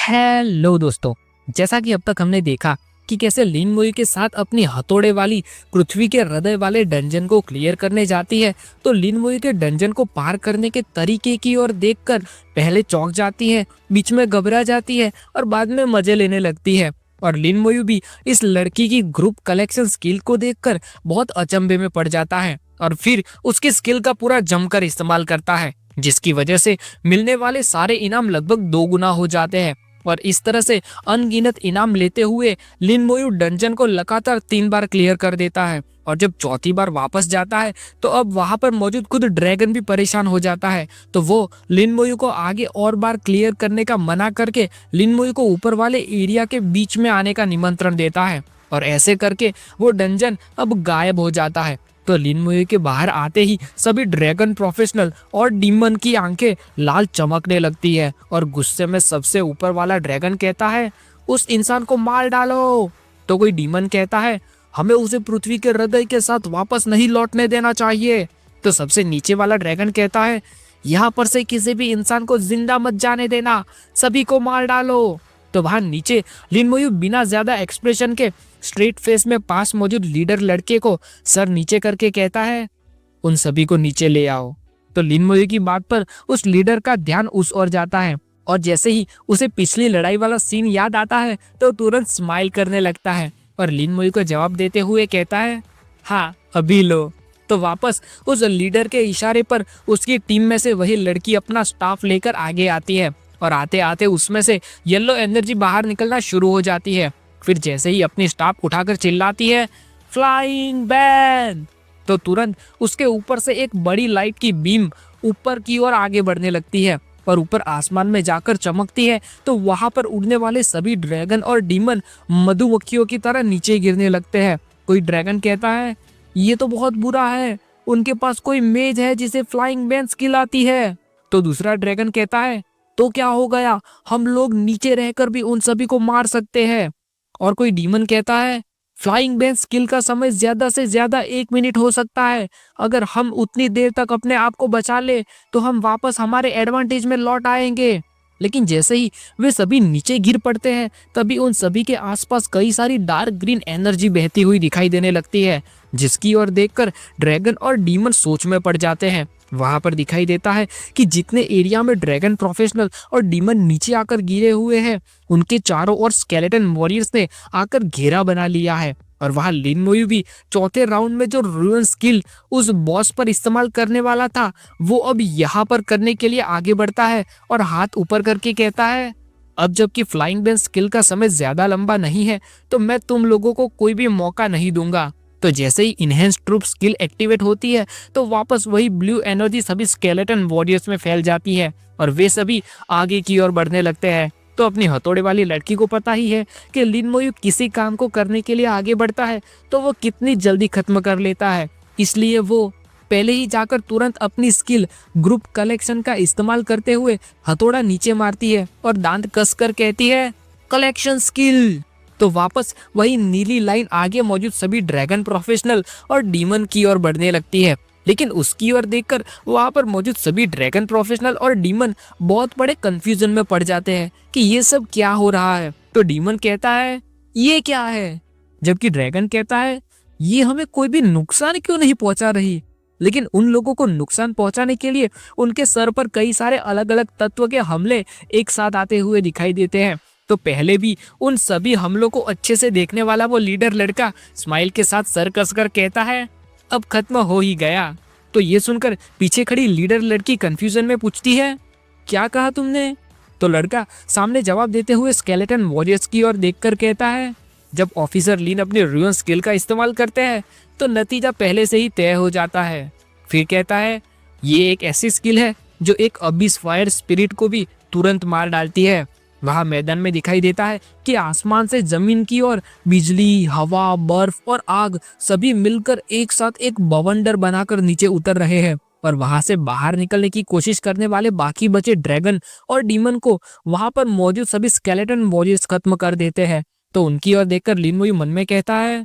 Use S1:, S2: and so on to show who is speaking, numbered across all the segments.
S1: Hello दोस्तों। जैसा कि अब तक हमने देखा कि कैसे लिन मोई के साथ अपनी हथौड़े वाली पृथ्वी के हृदय वाले डंजन को क्लियर करने जाती है, तो लिन मोई के डंजन को पार करने के तरीके की ओर देखकर पहले चौंक जाती है, बीच में घबरा जाती है और बाद में मजे लेने लगती है। और लिन मोई भी इस लड़की की ग्रुप कलेक्शन स्किल को देखकर बहुत अचंभे में पड़ जाता है और फिर उसकी स्किल का पूरा जमकर इस्तेमाल करता है, जिसकी वजह से मिलने वाले सारे इनाम लगभग 2 गुना हो जाते हैं। और इस तरह से अनगिनत इनाम लेते हुए लिन मोयू डंजन को लगातार 3 बार क्लियर कर देता है। और जब चौथी बार वापस जाता है तो अब वहां पर मौजूद खुद ड्रैगन भी परेशान हो जाता है, तो वो लिन मोयू को आगे और बार क्लियर करने का मना करके लिन मोयू को ऊपर वाले एरिया के बीच में आने का निमंत्रण देता है। और ऐसे करके वो डंजन अब गायब हो जाता है। तो लिन मोयू के बाहर आते ही सभी ड्रैगन प्रोफेशनल और डीमन की आंखें लाल चमकने लगती है और गुस्से में सबसे ऊपर वाला ड्रैगन कहता है, उस इंसान को मार डालो। तो कोई डीमन कहता है, हमें उसे पृथ्वी के हृदय के साथ वापस नहीं लौटने देना चाहिए। तो सबसे नीचे वाला ड्रैगन कहता है, यहाँ पर से किसी भी इंसान को जिंदा मत जाने देना, सभी को मार डालो। तो वहां नीचे लिन मोयू बिना ज्यादा एक्सप्रेशन के स्ट्रेट फेस में पास मौजूद लीडर लड़के को सर नीचे करके कहता है, उन सभी को नीचे ले आओ। तो लिन मोयू की बात पर उस लीडर का ध्यान उस ओर जाता है और जैसे ही उसे पिछली लड़ाई वाला सीन याद आता है तो तुरंत स्माइल करने लगता है और लिन मोयू को जवाब देते हुए कहता है, हाँ अभी लो। तो वापस उस लीडर के इशारे पर उसकी टीम में से वही लड़की अपना स्टाफ लेकर आगे आती है और आते आते उसमें से येलो एनर्जी बाहर निकलना शुरू हो जाती है। फिर जैसे ही अपनी स्टाफ उठाकर चिल्लाती है, फ्लाइंग बैन, तो तुरंत उसके ऊपर से एक बड़ी लाइट की बीम ऊपर की ओर आगे बढ़ने लगती है और ऊपर आसमान में जाकर चमकती है। तो वहां पर उड़ने वाले सभी ड्रैगन और डीमन मधुमक्खियों की तरह नीचे गिरने लगते हैं। कोई ड्रैगन कहता है, ये तो बहुत बुरा है, उनके पास कोई मेज है जिसे फ्लाइंग बैन स्किल आती है। तो दूसरा ड्रैगन कहता है, तो क्या हो गया, हम लोग नीचे रहकर भी उन सभी को मार सकते हैं। और कोई डीमन कहता है, फ्लाइंग बैन स्किल का समय ज्यादा से ज्यादा 1 मिनट हो सकता है, अगर हम उतनी देर तक अपने आप को बचा ले तो हम वापस हमारे एडवांटेज में लौट आएंगे। लेकिन जैसे ही वे सभी नीचे गिर पड़ते हैं तभी उन सभी के आसपास कई सारी डार्क ग्रीन एनर्जी बहती हुई दिखाई देने लगती है, जिसकी ओर देखकर ड्रैगन और डीमन सोच में पड़ जाते हैं। वहां पर दिखाई देता है कि जितने एरिया में ड्रैगन प्रोफेशनल और डीमन नीचे आकर गिरे हुए हैं उनके चारों ओर स्केलेटन वॉरियर्स ने आकर घेरा बना लिया है। और वहां लिन मोयू भी चौथे राउंड में जो रूइन स्किल उस बॉस पर इस्तेमाल करने वाला था वो अब यहाँ पर करने के लिए आगे बढ़ता है और हाथ ऊपर करके कहता है, अब जबकि फ्लाइंग बैन स्किल का समय ज्यादा लंबा नहीं है तो मैं तुम लोगों को कोई भी मौका नहीं दूंगा। तो जैसे ही इनहेंस ट्रूप स्किल एक्टिवेट होती है तो वापस वही ब्लू एनर्जी सभी स्केलेटन वॉरियर्स में फैल जाती है और वे सभी आगे की ओर बढ़ने लगते हैं। तो अपनी हथौड़े वाली लड़की को पता ही है कि लिन मोयू किसी काम को करने के लिए आगे बढ़ता है तो वो कितनी जल्दी खत्म कर लेता है, इसलिए वो पहले ही जाकर तुरंत अपनी स्किल ग्रुप कलेक्शन का इस्तेमाल करते हुए हथौड़ा नीचे मारती है और दांत कसकर कहती है, कलेक्शन स्किल। तो वापस वही नीली लाइन आगे मौजूद सभी ड्रैगन प्रोफेशनल और डीमन की ओर बढ़ने लगती है। लेकिन उसकी ओर देखकर वहां पर मौजूद सभी ड्रैगन प्रोफेशनल और डीमन बहुत बड़े कंफ्यूजन में पड़ जाते हैं कि ये सब क्या हो रहा है। तो डीमन कहता है, ये क्या है, जबकि ड्रैगन कहता है, ये हमें कोई भी नुकसान क्यों नहीं पहुंचा रही। लेकिन उन लोगों को नुकसान पहुंचाने के लिए उनके सर पर कई सारे अलग अलग तत्व के हमले एक साथ आते हुए दिखाई देते हैं। तो पहले भी उन सभी हमलों को अच्छे से देखने वाला वो लीडर लड़का स्माइल के साथ सर कसकर कहता है, अब खत्म हो ही गया। तो ये सुनकर पीछे खड़ी लीडर लड़की कंफ्यूजन में पूछती है, क्या कहा तुमने। तो लड़का सामने जवाब देते हुए स्केलेटन वॉरियर्स की ओर देखकर कहता है, जब ऑफिसर लिन अपने रूइन स्किल का इस्तेमाल करते हैं तो नतीजा पहले से ही तय हो जाता है। फिर कहता है, ये एक ऐसी स्किल है जो एक अबिस फायर स्पिरिट को भी तुरंत मार डालती है। वहां मैदान में दिखाई देता है कि आसमान से जमीन की ओर बिजली, हवा, बर्फ और आग सभी मिलकर एक साथ एक बवंडर बनाकर नीचे उतर रहे हैं और वहां से बाहर निकलने की कोशिश करने वाले बाकी बचे ड्रैगन और डीमन को वहां पर मौजूद सभी स्केलेटन वॉरियर्स खत्म कर देते हैं। तो उनकी ओर देखकर लिन मोयू मन में कहता है,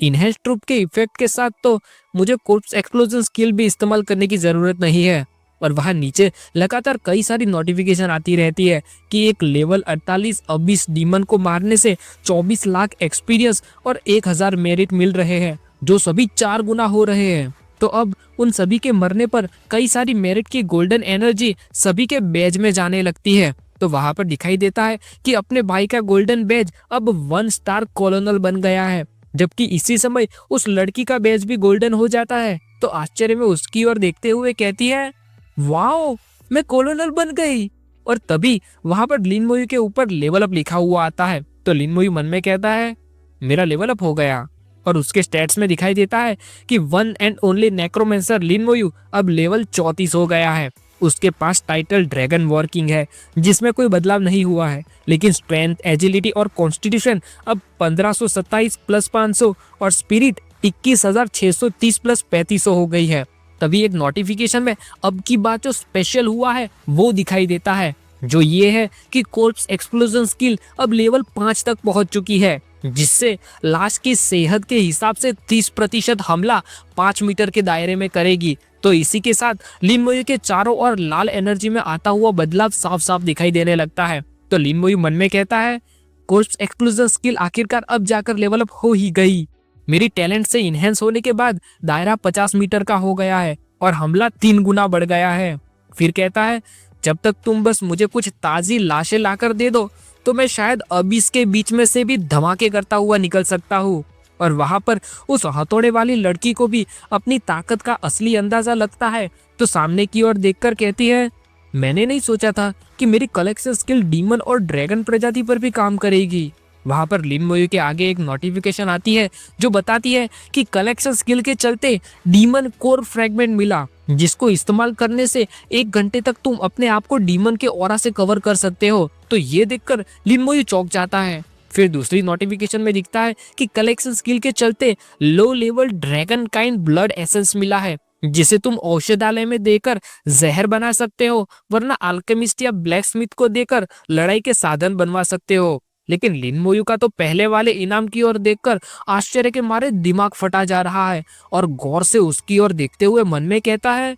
S1: इनहेंस ट्रूप के इफेक्ट के साथ तो मुझे कोर्प्स एक्सप्लोजन स्किल भी इस्तेमाल करने की जरूरत नहीं है। और वहां नीचे लगातार कई सारी नोटिफिकेशन आती रहती है कि एक लेवल 48 अबिस डीमन को मारने से 24 लाख एक्सपीरियंस और 1000 मेरिट मिल रहे हैं, जो सभी 4 गुना हो रहे हैं। तो अब उन सभी के मरने पर कई सारी मेरिट की गोल्डन एनर्जी सभी के बैज में जाने लगती है। तो वहां पर दिखाई देता है कि अपने भाई का गोल्डन बैज अब 1 स्टार कॉलोनल बन गया है, जबकि इसी समय उस लड़की का बैज भी गोल्डन हो जाता है। तो आश्चर्य में उसकी ओर देखते हुए कहती है, वाओ, मैं कॉलोनल बन गई। और तभी वहां पर लिन मोयू के ऊपर लेवल अप लिखा हुआ आता है। तो लिन मोयू मन में कहता है, मेरा लेवल अप हो गया। और उसके स्टैट्स में दिखाई देता है कि one and only necromancer Lin Moyu अब लेवल 34 हो गया है। उसके पास टाइटल ड्रैगन वर्किंग है, जिसमें कोई बदलाव नहीं हुआ है, लेकिन स्ट्रेंथ, एजिलिटी और कॉन्स्टिट्यूशन अब 1527 प्लस 500 और स्पिरिट 21,630 प्लस 3500 हो गई है। तभी एक नोटिफिकेशन में अब की बात जो स्पेशल हुआ है वो दिखाई देता है, जो ये है कि कोर्प्स एक्सप्लोजन स्किल अब लेवल 5 तक पहुंच चुकी है, जिससे लाश की सेहत के हिसाब से 30% हमला 5 मीटर के दायरे में करेगी। तो इसी के साथ लिन मोयू के चारों ओर लाल एनर्जी में आता हुआ बदलाव साफ साफ दिखाई देने लगता है। तो लिन मोयू मन में कहता है, कोर्प्स एक्सप्लोजन स्किल आखिरकार अब जाकर लेवल अप हो ही गई। मेरी टैलेंट से इनहेंस होने के बाद दायरा 50 मीटर का हो गया है और हमला 3 गुना बढ़ गया है। फिर कहता है, जब तक तुम बस मुझे कुछ ताजी लाशें लाकर दे दो तो मैं शायद अब इसके बीच में से भी धमाके करता हुआ निकल सकता हूँ। और वहां पर उस हथौड़े वाली लड़की को भी अपनी ताकत का असली अंदाजा लगता है। तो सामने की ओर देखकर कहती है, मैंने नहीं सोचा था कि मेरी कलेक्शन स्किल डीमन और ड्रैगन प्रजाति पर भी काम करेगी। वहां पर लिन मोयू के आगे एक नोटिफिकेशन आती है जो बताती है कि कलेक्शन स्किल के चलते डीमन कोर फ्रैगमेंट मिला, जिसको इस्तेमाल करने से 1 घंटे तक तुम अपने आप को डीमन के ऑरा से कवर कर सकते हो। तो ये देखकर लिन मोयू चौंक जाता है। फिर दूसरी नोटिफिकेशन में दिखता है कि कलेक्शन स्किल के चलते low level dragon kind blood essence मिला है, जिसे तुम औषधालय में देकर जहर बना सकते हो, वरना अल्केमिस्ट या ब्लैक स्मिथ को देकर लड़ाई के साधन बनवा सकते हो। लेकिन लिन मोयू का तो पहले वाले इनाम की ओर देखकर आश्चर्य के मारे दिमाग फटा जा रहा है और गौर से उसकी ओर देखते हुए मन में कहता है,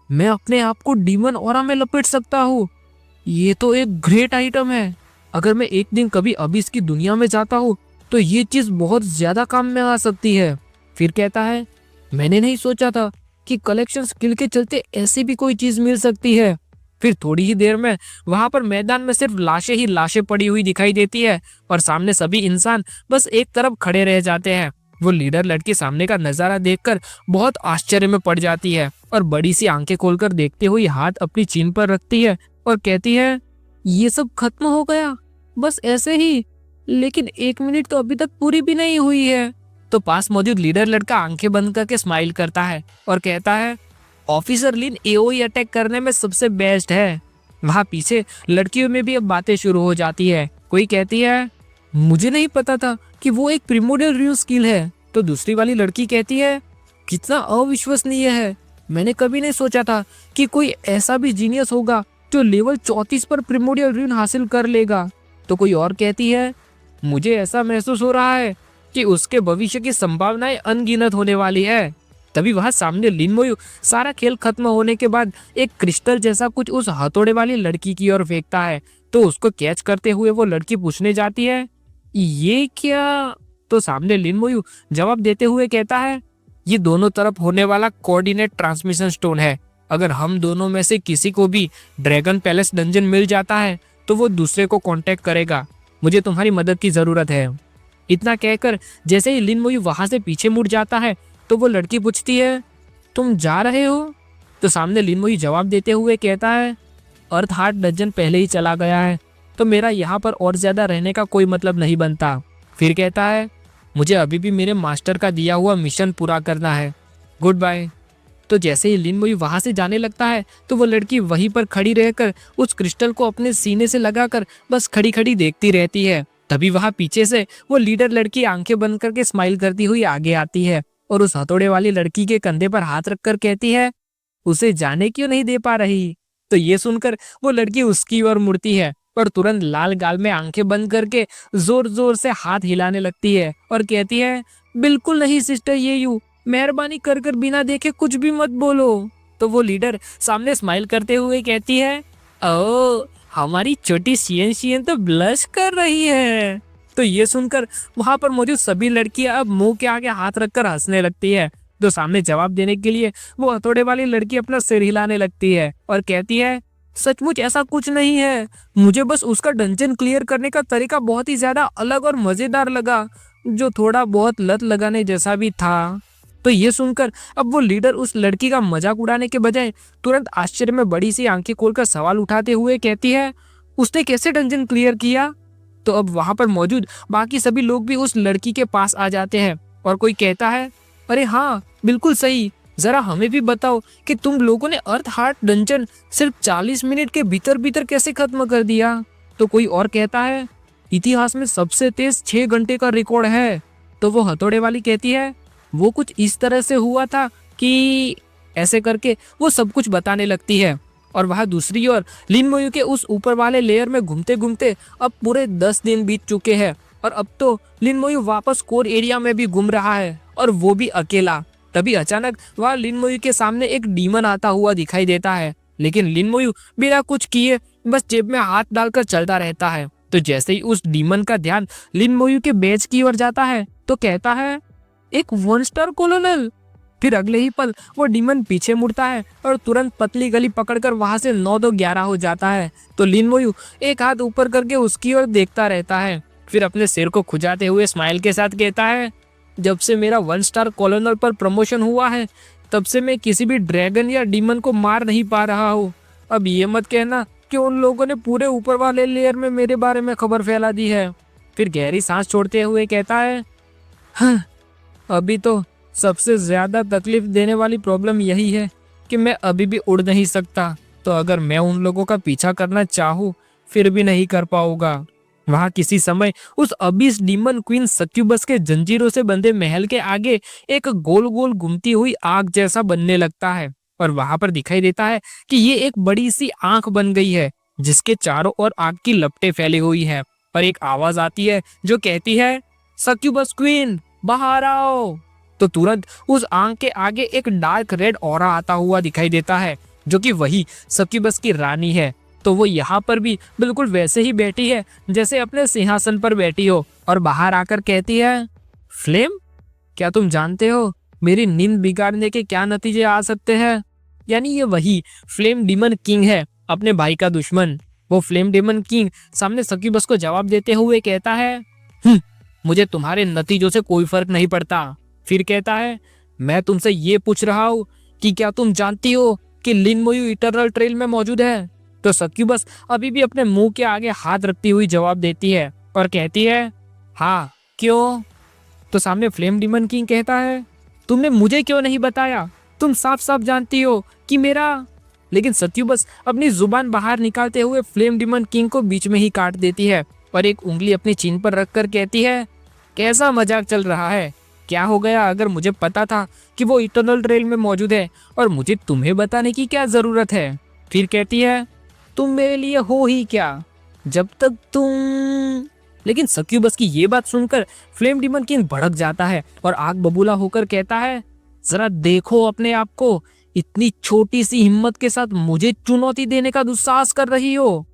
S1: मैं अपने आप को डीमन ऑरा में लपेट सकता हूँ। ये तो एक ग्रेट आइटम है। अगर मैं एक दिन कभी अबिस की दुनिया में जाता हूँ तो ये चीज बहुत ज्यादा काम में आ सकती है। फिर कहता है, मैंने नहीं सोचा था कि कलेक्शन स्किल के चलते ऐसी भी कोई चीज मिल सकती है। फिर थोड़ी ही देर में वहां पर मैदान में सिर्फ लाशें ही लाशें पड़ी हुई दिखाई देती है और सामने सभी इंसान बस एक तरफ खड़े रह जाते हैं। वो लीडर लड़की सामने का नजारा देखकर बहुत आश्चर्य में पड़ जाती है और बड़ी सी आंखें खोलकर देखते हुए हाथ अपनी चीन पर रखती है और कहती है, ये सब खत्म हो गया, बस ऐसे ही। लेकिन 1 मिनट तो अभी तक पूरी भी नहीं हुई है। तो पास मौजूद लीडर लड़का आंखें बंद करके स्माइल करता है और कहता है, ऑफिसर लिन एओई अटैक करने में सबसे बेस्ट है। वहां पीछे लड़कियों में भी अब बातें शुरू हो जाती है। कोई कहती है, मुझे नहीं पता था कि वो एक प्रिमोडियल र्यू स्किल है। तो दूसरी वाली लड़की कहती है, कितना अविश्वसनीय है, मैंने कभी नहीं सोचा था कि कोई ऐसा भी जीनियस होगा जो लेवल 34 पर प्रिमोडियल र्यून हासिल कर लेगा। तो कोई और कहती है, मुझे ऐसा महसूस हो रहा है कि उसके भविष्य की संभावनाएं अनगिनत होने वाली है। तभी वहां सामने लिन मोयू सारा खेल खत्म होने के बाद एक क्रिस्टल जैसा कुछ उस हथौड़े वाली लड़की की ओर फेंकता है। तो उसको कैच करते हुए वो लड़की पूछने जाती है, ये क्या? तो सामने लिन मोयू जवाब देते हुए कहता है, ये दोनों तरफ होने वाला कोऑर्डिनेट ट्रांसमिशन स्टोन है। अगर हम दोनों में से किसी को भी ड्रैगन पैलेस डंजन मिल जाता है तो वो दूसरे को कांटेक्ट करेगा। मुझे तुम्हारी मदद की जरूरत है। इतना कहकर जैसे ही लिन मोयू वहां से पीछे मुड़ जाता है तो वो लड़की पूछती है, तुम जा रहे हो? तो सामने लिन मोयू जवाब देते हुए कहता है, अर्थ हार्ट डंजन पहले ही चला गया है, तो मेरा यहाँ पर और ज्यादा रहने का कोई मतलब नहीं बनता। फिर कहता है, मुझे अभी भी मेरे मास्टर का दिया हुआ मिशन पूरा करना है, गुड बाय। तो जैसे ही लिन मोयू वहां से जाने लगता है तो वो लड़की वहीं पर खड़ी रहकर उस क्रिस्टल को अपने सीने से लगाकर बस खड़ी खड़ी देखती रहती है। तभी वहां पीछे से वो लीडर लड़की आंखें बंद करके स्माइल करती हुई आगे आती है और उस हथौड़े वाली लड़की के कंधे पर हाथ रखकर कहती है, उसे जाने क्यों नहीं दे पा रही? तो ये सुनकर वो लड़की उसकी ओर मुड़ती है और तुरंत लाल गाल में आंखें बंद करके जोर जोर से हाथ हिलाने लगती है और कहती है, बिल्कुल नहीं सिस्टर येयू, मेहरबानी कर कर बिना देखे कुछ भी मत बोलो। तो वो लीडर सामने स्माइल करते हुए कहती है, ओ हमारी छोटी शियन शियन तो ब्लश कर रही है। तो ये सुनकर वहां पर मौजूद सभी लड़कियां अब मुंह के आगे हाथ रखकर हंसने लगती है। तो सामने जवाब देने के लिए वो हथौड़े वाली लड़की अपना सिर हिलाने लगती है और कहती है, सचमुच ऐसा कुछ नहीं है, मुझे बस उसका डंजन क्लियर करने का तरीका बहुत ही ज्यादा अलग और मजेदार लगा, जो थोड़ा बहुत लत लगाने जैसा भी था। तो ये सुनकर अब वो लीडर उस लड़की का मजाक उड़ाने के बजाय तुरंत आश्चर्य में बड़ी सी आंखें खोलकर सवाल उठाते हुए कहती है, उसने कैसे डंजन क्लियर किया? तो अब वहां पर मौजूद बाकी सभी लोग भी उस लड़की के पास आ जाते हैं और कोई कहता है, अरे हाँ बिल्कुल सही, जरा हमें भी बताओ कि तुम लोगों ने अर्थ हार्ट डंजन सिर्फ 40 मिनट के भीतर भीतर कैसे खत्म कर दिया? तो कोई और कहता है, इतिहास में सबसे तेज 6 घंटे का रिकॉर्ड है। तो वो हथौड़े वाली कहती है, वो कुछ इस तरह से हुआ था कि ऐसे करके वो सब कुछ बताने लगती है। और वह दूसरी ओर लिन मोयू के उस ऊपर वाले लेयर में घूमते घूमते अब पूरे 10 दिन बीत चुके हैं और अब तो लिन मोयू वापस कोर एरिया में भी घूम रहा है और वो भी अकेला। तभी अचानक वह लिन मोयू के सामने एक डीमन आता हुआ दिखाई देता है, लेकिन लिन मोयू बिना कुछ किए बस जेब में हाथ डालकर चलता रहता है। तो जैसे ही उस डीमन का ध्यान लिन मोयू के बेच की ओर जाता है तो कहता है, एक 1 स्टार कॉलोनल। फिर अगले ही पल वो डीमन पीछे मुड़ता है और तुरंत पतली गली पकड़कर वहां से 9-2-11 हो जाता है। तो लिन मोयू एक हाथ ऊपर करके उसकी ओर देखता रहता है, फिर अपने सिर को खुजाते हुए स्माइल के साथ कहता है, जब से मेरा 1 स्टार कॉलोनल पर प्रमोशन हुआ है तब से मैं किसी भी ड्रैगन या डीमन को मार नहीं पा रहा हूँ। अब ये मत कहना कि उन लोगों ने पूरे ऊपर वाले लेयर में मेरे बारे में खबर फैला दी है। फिर गहरी सांस छोड़ते हुए कहता है, हाँ, अभी तो सबसे ज्यादा तकलीफ देने वाली प्रॉब्लम यही है कि मैं अभी भी उड़ नहीं सकता। तो अगर मैं उन लोगों का पीछा करना चाहूँ फिर भी नहीं कर पाऊंगा। वहां किसी समय उस अबिस डीमन क्वीन सक्यूबस के जंजीरों से बंधे महल के आगे एक गोल गोल घूमती हुई आग जैसा बनने लगता है और वहां पर दिखाई देता है कि ये एक बड़ी सी आंख बन गई है जिसके चारों ओर आग की लपटें फैली हुई है। पर एक आवाज आती है जो कहती है, सक्यूबस क्वीन बाहर आओ। तो तुरंत उस आंख के आगे एक डार्क रेड ऑरा आता हुआ दिखाई देता है जो कि वही सक्यूबस की रानी है। तो वो यहाँ पर भी बिल्कुल वैसे ही बैठी है जैसे अपने सिंहासन पर बैठी हो और बाहर आकर कहती है, फ्लेम, क्या तुम जानते हो मेरी नींद बिगाड़ने के क्या नतीजे आ सकते हैं? यानी ये वही फ्लेम डीमन किंग है, अपने भाई का दुश्मन। वो फ्लेम डीमन किंग सामने सक्यूबस को जवाब देते हुए कहता है, मुझे तुम्हारे नतीजों से कोई फर्क नहीं पड़ता। फिर कहता है, मैं तुमसे ये पूछ रहा हूँ कि क्या तुम जानती हो कि लिन मोयू इटरनल ट्रेल में मौजूद है? तो सक्यूबस अभी भी अपने मुंह के आगे हाथ रखती हुई जवाब देती है और कहती है, हाँ, क्यों? तो सामने फ्लेम डीमन किंग कहता है, तुमने मुझे क्यों नहीं बताया? तुम साफ साफ जानती हो कि मेरा। लेकिन सक्यूबस अपनी जुबान बाहर निकालते हुए फ्लेम डीमन किंग को बीच में ही काट देती है और एक उंगली अपनी चीन पर रखकर कहती है, कैसा मजाक चल रहा है? क्या हो गया अगर मुझे पता था कि वो इटरनल ट्रेल में मौजूद है और मुझे तुम्हें बताने की क्या जरूरत है? फिर कहती है, तुम मेरे लिए हो ही क्या जब तक तुम। लेकिन सक्यूबस की ये बात सुनकर फ्लेम डीमन किंग भड़क जाता है और आग बबूला होकर कहता है, जरा देखो अपने आप को, इतनी छोटी सी हिम्मत के साथ मुझे चुनौती देने का दुस्साहस कर रही हो।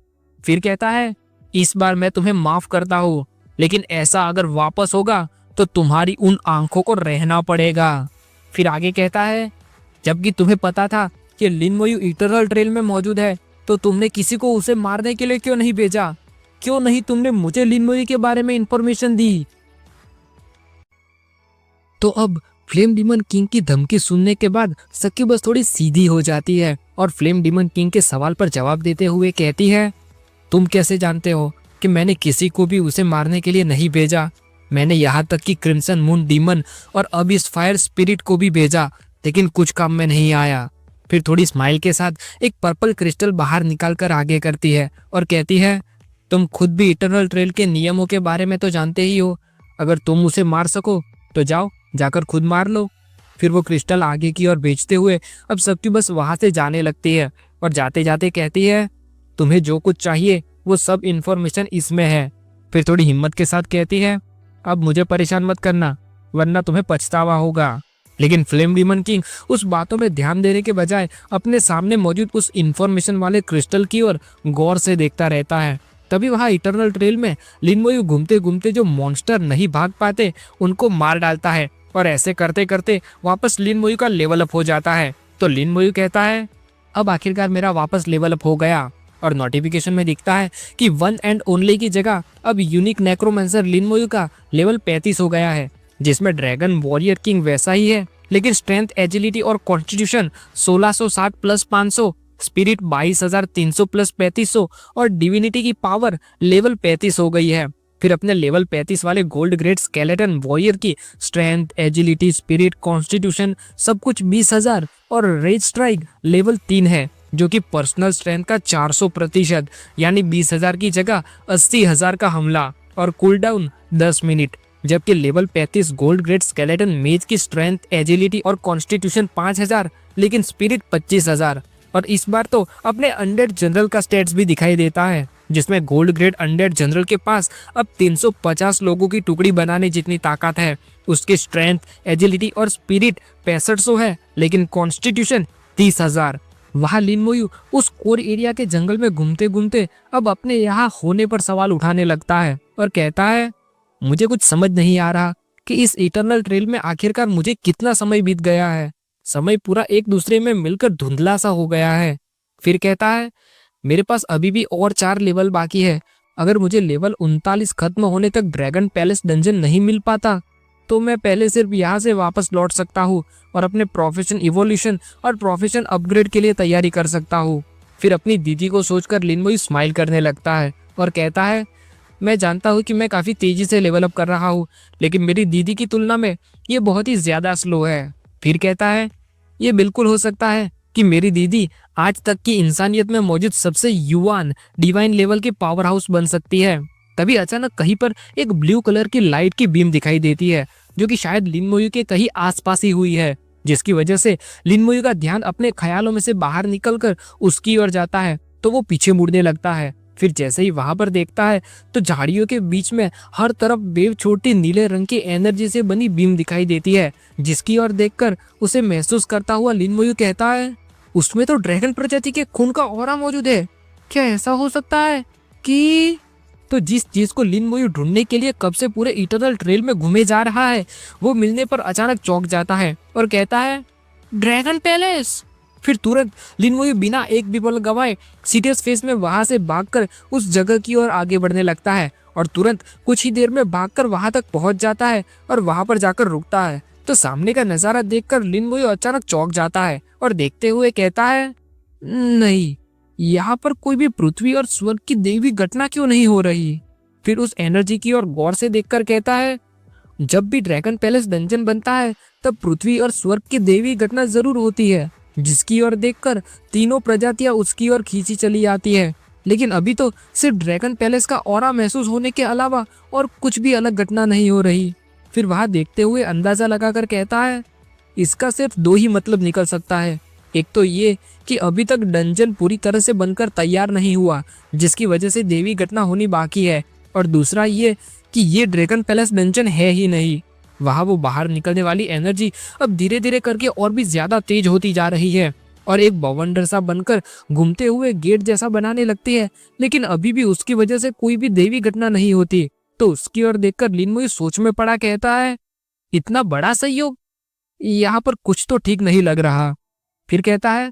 S1: फिर कहता है, इस बार मैं तुम्हें माफ करता हूँ, लेकिन ऐसा अगर वापस होगा तो तुम्हारी उन आंखों को रहना पड़ेगा। फिर आगे कहता है, जबकि तुम्हें पता था कि लिन मोयू इटरनल ट्रेल में मौजूद है तो तुमने किसी को उसे मारने के लिए क्यों नहीं भेजा? क्यों नहीं तुमने मुझे लिन मोयू के बारे में इंफॉर्मेशन दी? तो अब फ्लेम डीमन किंग की धमकी सुनने के बाद सक्यूबस थोड़ी सीधी हो जाती है और फ्लेम डीमन किंग के सवाल पर जवाब देते हुए कहती है, तुम कैसे जानते हो कि मैंने किसी को भी उसे मारने के लिए नहीं भेजा? मैंने यहाँ तक कि क्रिम्सन मून डीमन और अब इस फायर स्पिरिट को भी भेजा, लेकिन कुछ काम में नहीं आया। फिर थोड़ी स्माइल के साथ एक पर्पल क्रिस्टल बाहर निकाल कर आगे करती है और कहती है, तुम खुद भी इटरनल ट्रेल के नियमों के बारे में तो जानते ही हो, अगर तुम उसे मार सको तो जाओ, जाकर खुद मार लो। फिर वो क्रिस्टल आगे की ओर भेजते हुए अब सक्यूबस वहां से जाने लगती है और जाते जाते कहती है, तुम्हें जो कुछ चाहिए वो सब इन्फॉर्मेशन इसमें है। फिर थोड़ी हिम्मत के साथ कहती है, अब मुझे परेशान मत करना वरना तुम्हें पछतावा होगा। लेकिन फ्लेम डीमन किंग उस बातों में ध्यान देने के बजाय अपने सामने मौजूद उस इंफॉर्मेशन वाले क्रिस्टल की ओर गौर से देखता रहता है। तभी वहां इटर्नल ट्रेल में लिन मोयू घूमते घूमते जो मॉन्स्टर नहीं भाग पाते उनको मार डालता है, और ऐसे करते करते वापस लिन मोयू का लेवल अप हो जाता है। तो लिन मोयू कहता है, अब आखिरकार मेरा वापस लेवल अप हो गया। और नोटिफिकेशन में दिखता है कि वन एंड ओनली की जगह अब यूनिक नेक्रोमेंसर लिन मोयू का लेवल 35 हो गया है, जिसमें ड्रैगन वॉरियर किंग वैसा ही है, लेकिन स्ट्रेंथ, एजिलिटी और कॉन्स्टिट्यूशन 1660 प्लस 500, स्पिरिट 22,300 प्लस 3500 और डिविनिटी की पावर लेवल 35 हो गई है। फिर अपने लेवल 35 वाले गोल्ड ग्रेड स्केलेटन वॉरियर की स्ट्रेंथ, एजिलिटी, स्पिरिट, कॉन्स्टिट्यूशन सब कुछ 20,000 और रेज स्ट्राइक लेवल 3 है, जो कि पर्सनल स्ट्रेंथ का 400% यानी 20,000 की जगह 80,000 का हमला और कूलडाउन 10 मिनट। जबकि लेवल 35 गोल्ड ग्रेड स्केलेटन मेज की स्ट्रेंथ, एजिलिटी और कॉन्स्टिट्यूशन 5,000 लेकिन स्पिरिट 25,000। और इस बार तो अपने अनडेड जनरल का स्टेट्स भी दिखाई देता है, जिसमें गोल्ड ग्रेड अनडेड जनरल के पास अब 350 लोगों की टुकड़ी बनाने जितनी ताकत है। उसकी स्ट्रेंथ, एजिलिटी और स्पिरिट 6500 है, लेकिन कॉन्स्टिट्यूशन 30,000। वहाँ लिन मोयू उस कोर एरिया के जंगल में घूमते घूमते अब अपने यहाँ होने पर सवाल उठाने लगता है और कहता है, मुझे कुछ समझ नहीं आ रहा कि इस इटर्नल ट्रेल में आखिरकार मुझे कितना समय बीत गया है। समय पूरा एक दूसरे में मिलकर धुंधला सा हो गया है। फिर कहता है, मेरे पास अभी भी और 4 लेवल बाकी है। अगर मुझे लेवल 39 खत्म होने तक ड्रैगन पैलेस डंजन नहीं मिल पाता तो मैं पहले सिर्फ यहाँ से वापस लौट सकता हूँ और अपने प्रोफेशन इवोल्यूशन और प्रोफेशन अपग्रेड के लिए तैयारी कर सकता हूँ। फिर अपनी दीदी को सोचकर लिन मोयू स्माइल करने लगता है और कहता है, मैं जानता हूँ कि मैं काफ़ी तेज़ी से लेवल अप कर रहा हूँ, लेकिन मेरी दीदी की तुलना में ये बहुत ही ज़्यादा स्लो है। फिर कहता है, ये बिल्कुल हो सकता है कि मेरी दीदी आज तक की इंसानियत में मौजूद सबसे युवान डिवाइन लेवल की पावर हाउस बन सकती है। तभी अचानक कहीं पर एक ब्लू कलर की लाइट की बीम दिखाई देती है, जो कि शायद लिन मोयू के कहीं आसपास ही हुई है, जिसकी वजह से लिन मोयू का ध्यान अपने ख्यालों में से बाहर निकलकर उसकी ओर जाता है, तो वो पीछे मुड़ने लगता है। फिर जैसे ही वहां पर देखता है तो झाड़ियों के बीच में हर तरफ बेव छोटी नीले रंग की एनर्जी से बनी बीम दिखाई देती है, जिसकी ओर देखकर उसे महसूस करता हुआ लिन मोयू कहता है, उसमें तो ड्रैगन प्रजाति के खून का ऑरा मौजूद है। क्या ऐसा हो सकता है कि तो जिस चीज को लिन मोयू ढूंढने के लिए कब से पूरे इटर्नल ट्रेल में घूमे जा रहा है, वो मिलने पर अचानक चौंक जाता है और कहता है, ड्रैगन पैलेस। फिर तुरंत लिन मोयू बिना एक भी पल गवाए सीरियस फेस में वहां से भागकर उस जगह की ओर आगे बढ़ने लगता है और तुरंत कुछ ही देर में भागकर वहां तक पहुंच जाता है और वहां पर जाकर रुकता है। तो सामने का नजारा देखकर लिन मोयू अचानक चौंक जाता है और देखते हुए कहता है, नहीं, यहाँ पर कोई भी पृथ्वी और स्वर्ग की देवी घटना क्यों नहीं हो रही। फिर उस एनर्जी की ओर गौर से देखकर कहता है, जब भी ड्रैगन पैलेस डंजन बनता है तब पृथ्वी और स्वर्ग की देवी घटना जरूर होती है, जिसकी ओर देखकर तीनों प्रजातियां उसकी ओर खींची चली आती है। लेकिन अभी तो सिर्फ ड्रैगन पैलेस का ऑरा महसूस होने के अलावा और कुछ भी अलग घटना नहीं हो रही। फिर वहां देखते हुए अंदाजा लगाकर कहता है, इसका सिर्फ 2 ही मतलब निकल सकता है। एक तो ये कि अभी तक डंजन पूरी तरह से बनकर तैयार नहीं हुआ, जिसकी वजह से देवी घटना होनी बाकी है, और दूसरा ये कि ये ड्रैगन पैलेस डंजन है ही नहीं। वहां वो बाहर निकलने वाली एनर्जी अब धीरे धीरे करके और भी ज्यादा तेज होती जा रही है और एक बवंडर सा बनकर घूमते हुए गेट जैसा बनाने लगती है, लेकिन अभी भी उसकी वजह से कोई भी देवी घटना नहीं होती। तो उसकी ओर देखकर लिन मोयू सोच में पड़ा, कहता है, इतना बड़ा संयोग, यहाँ पर कुछ तो ठीक नहीं लग रहा। फिर कहता है,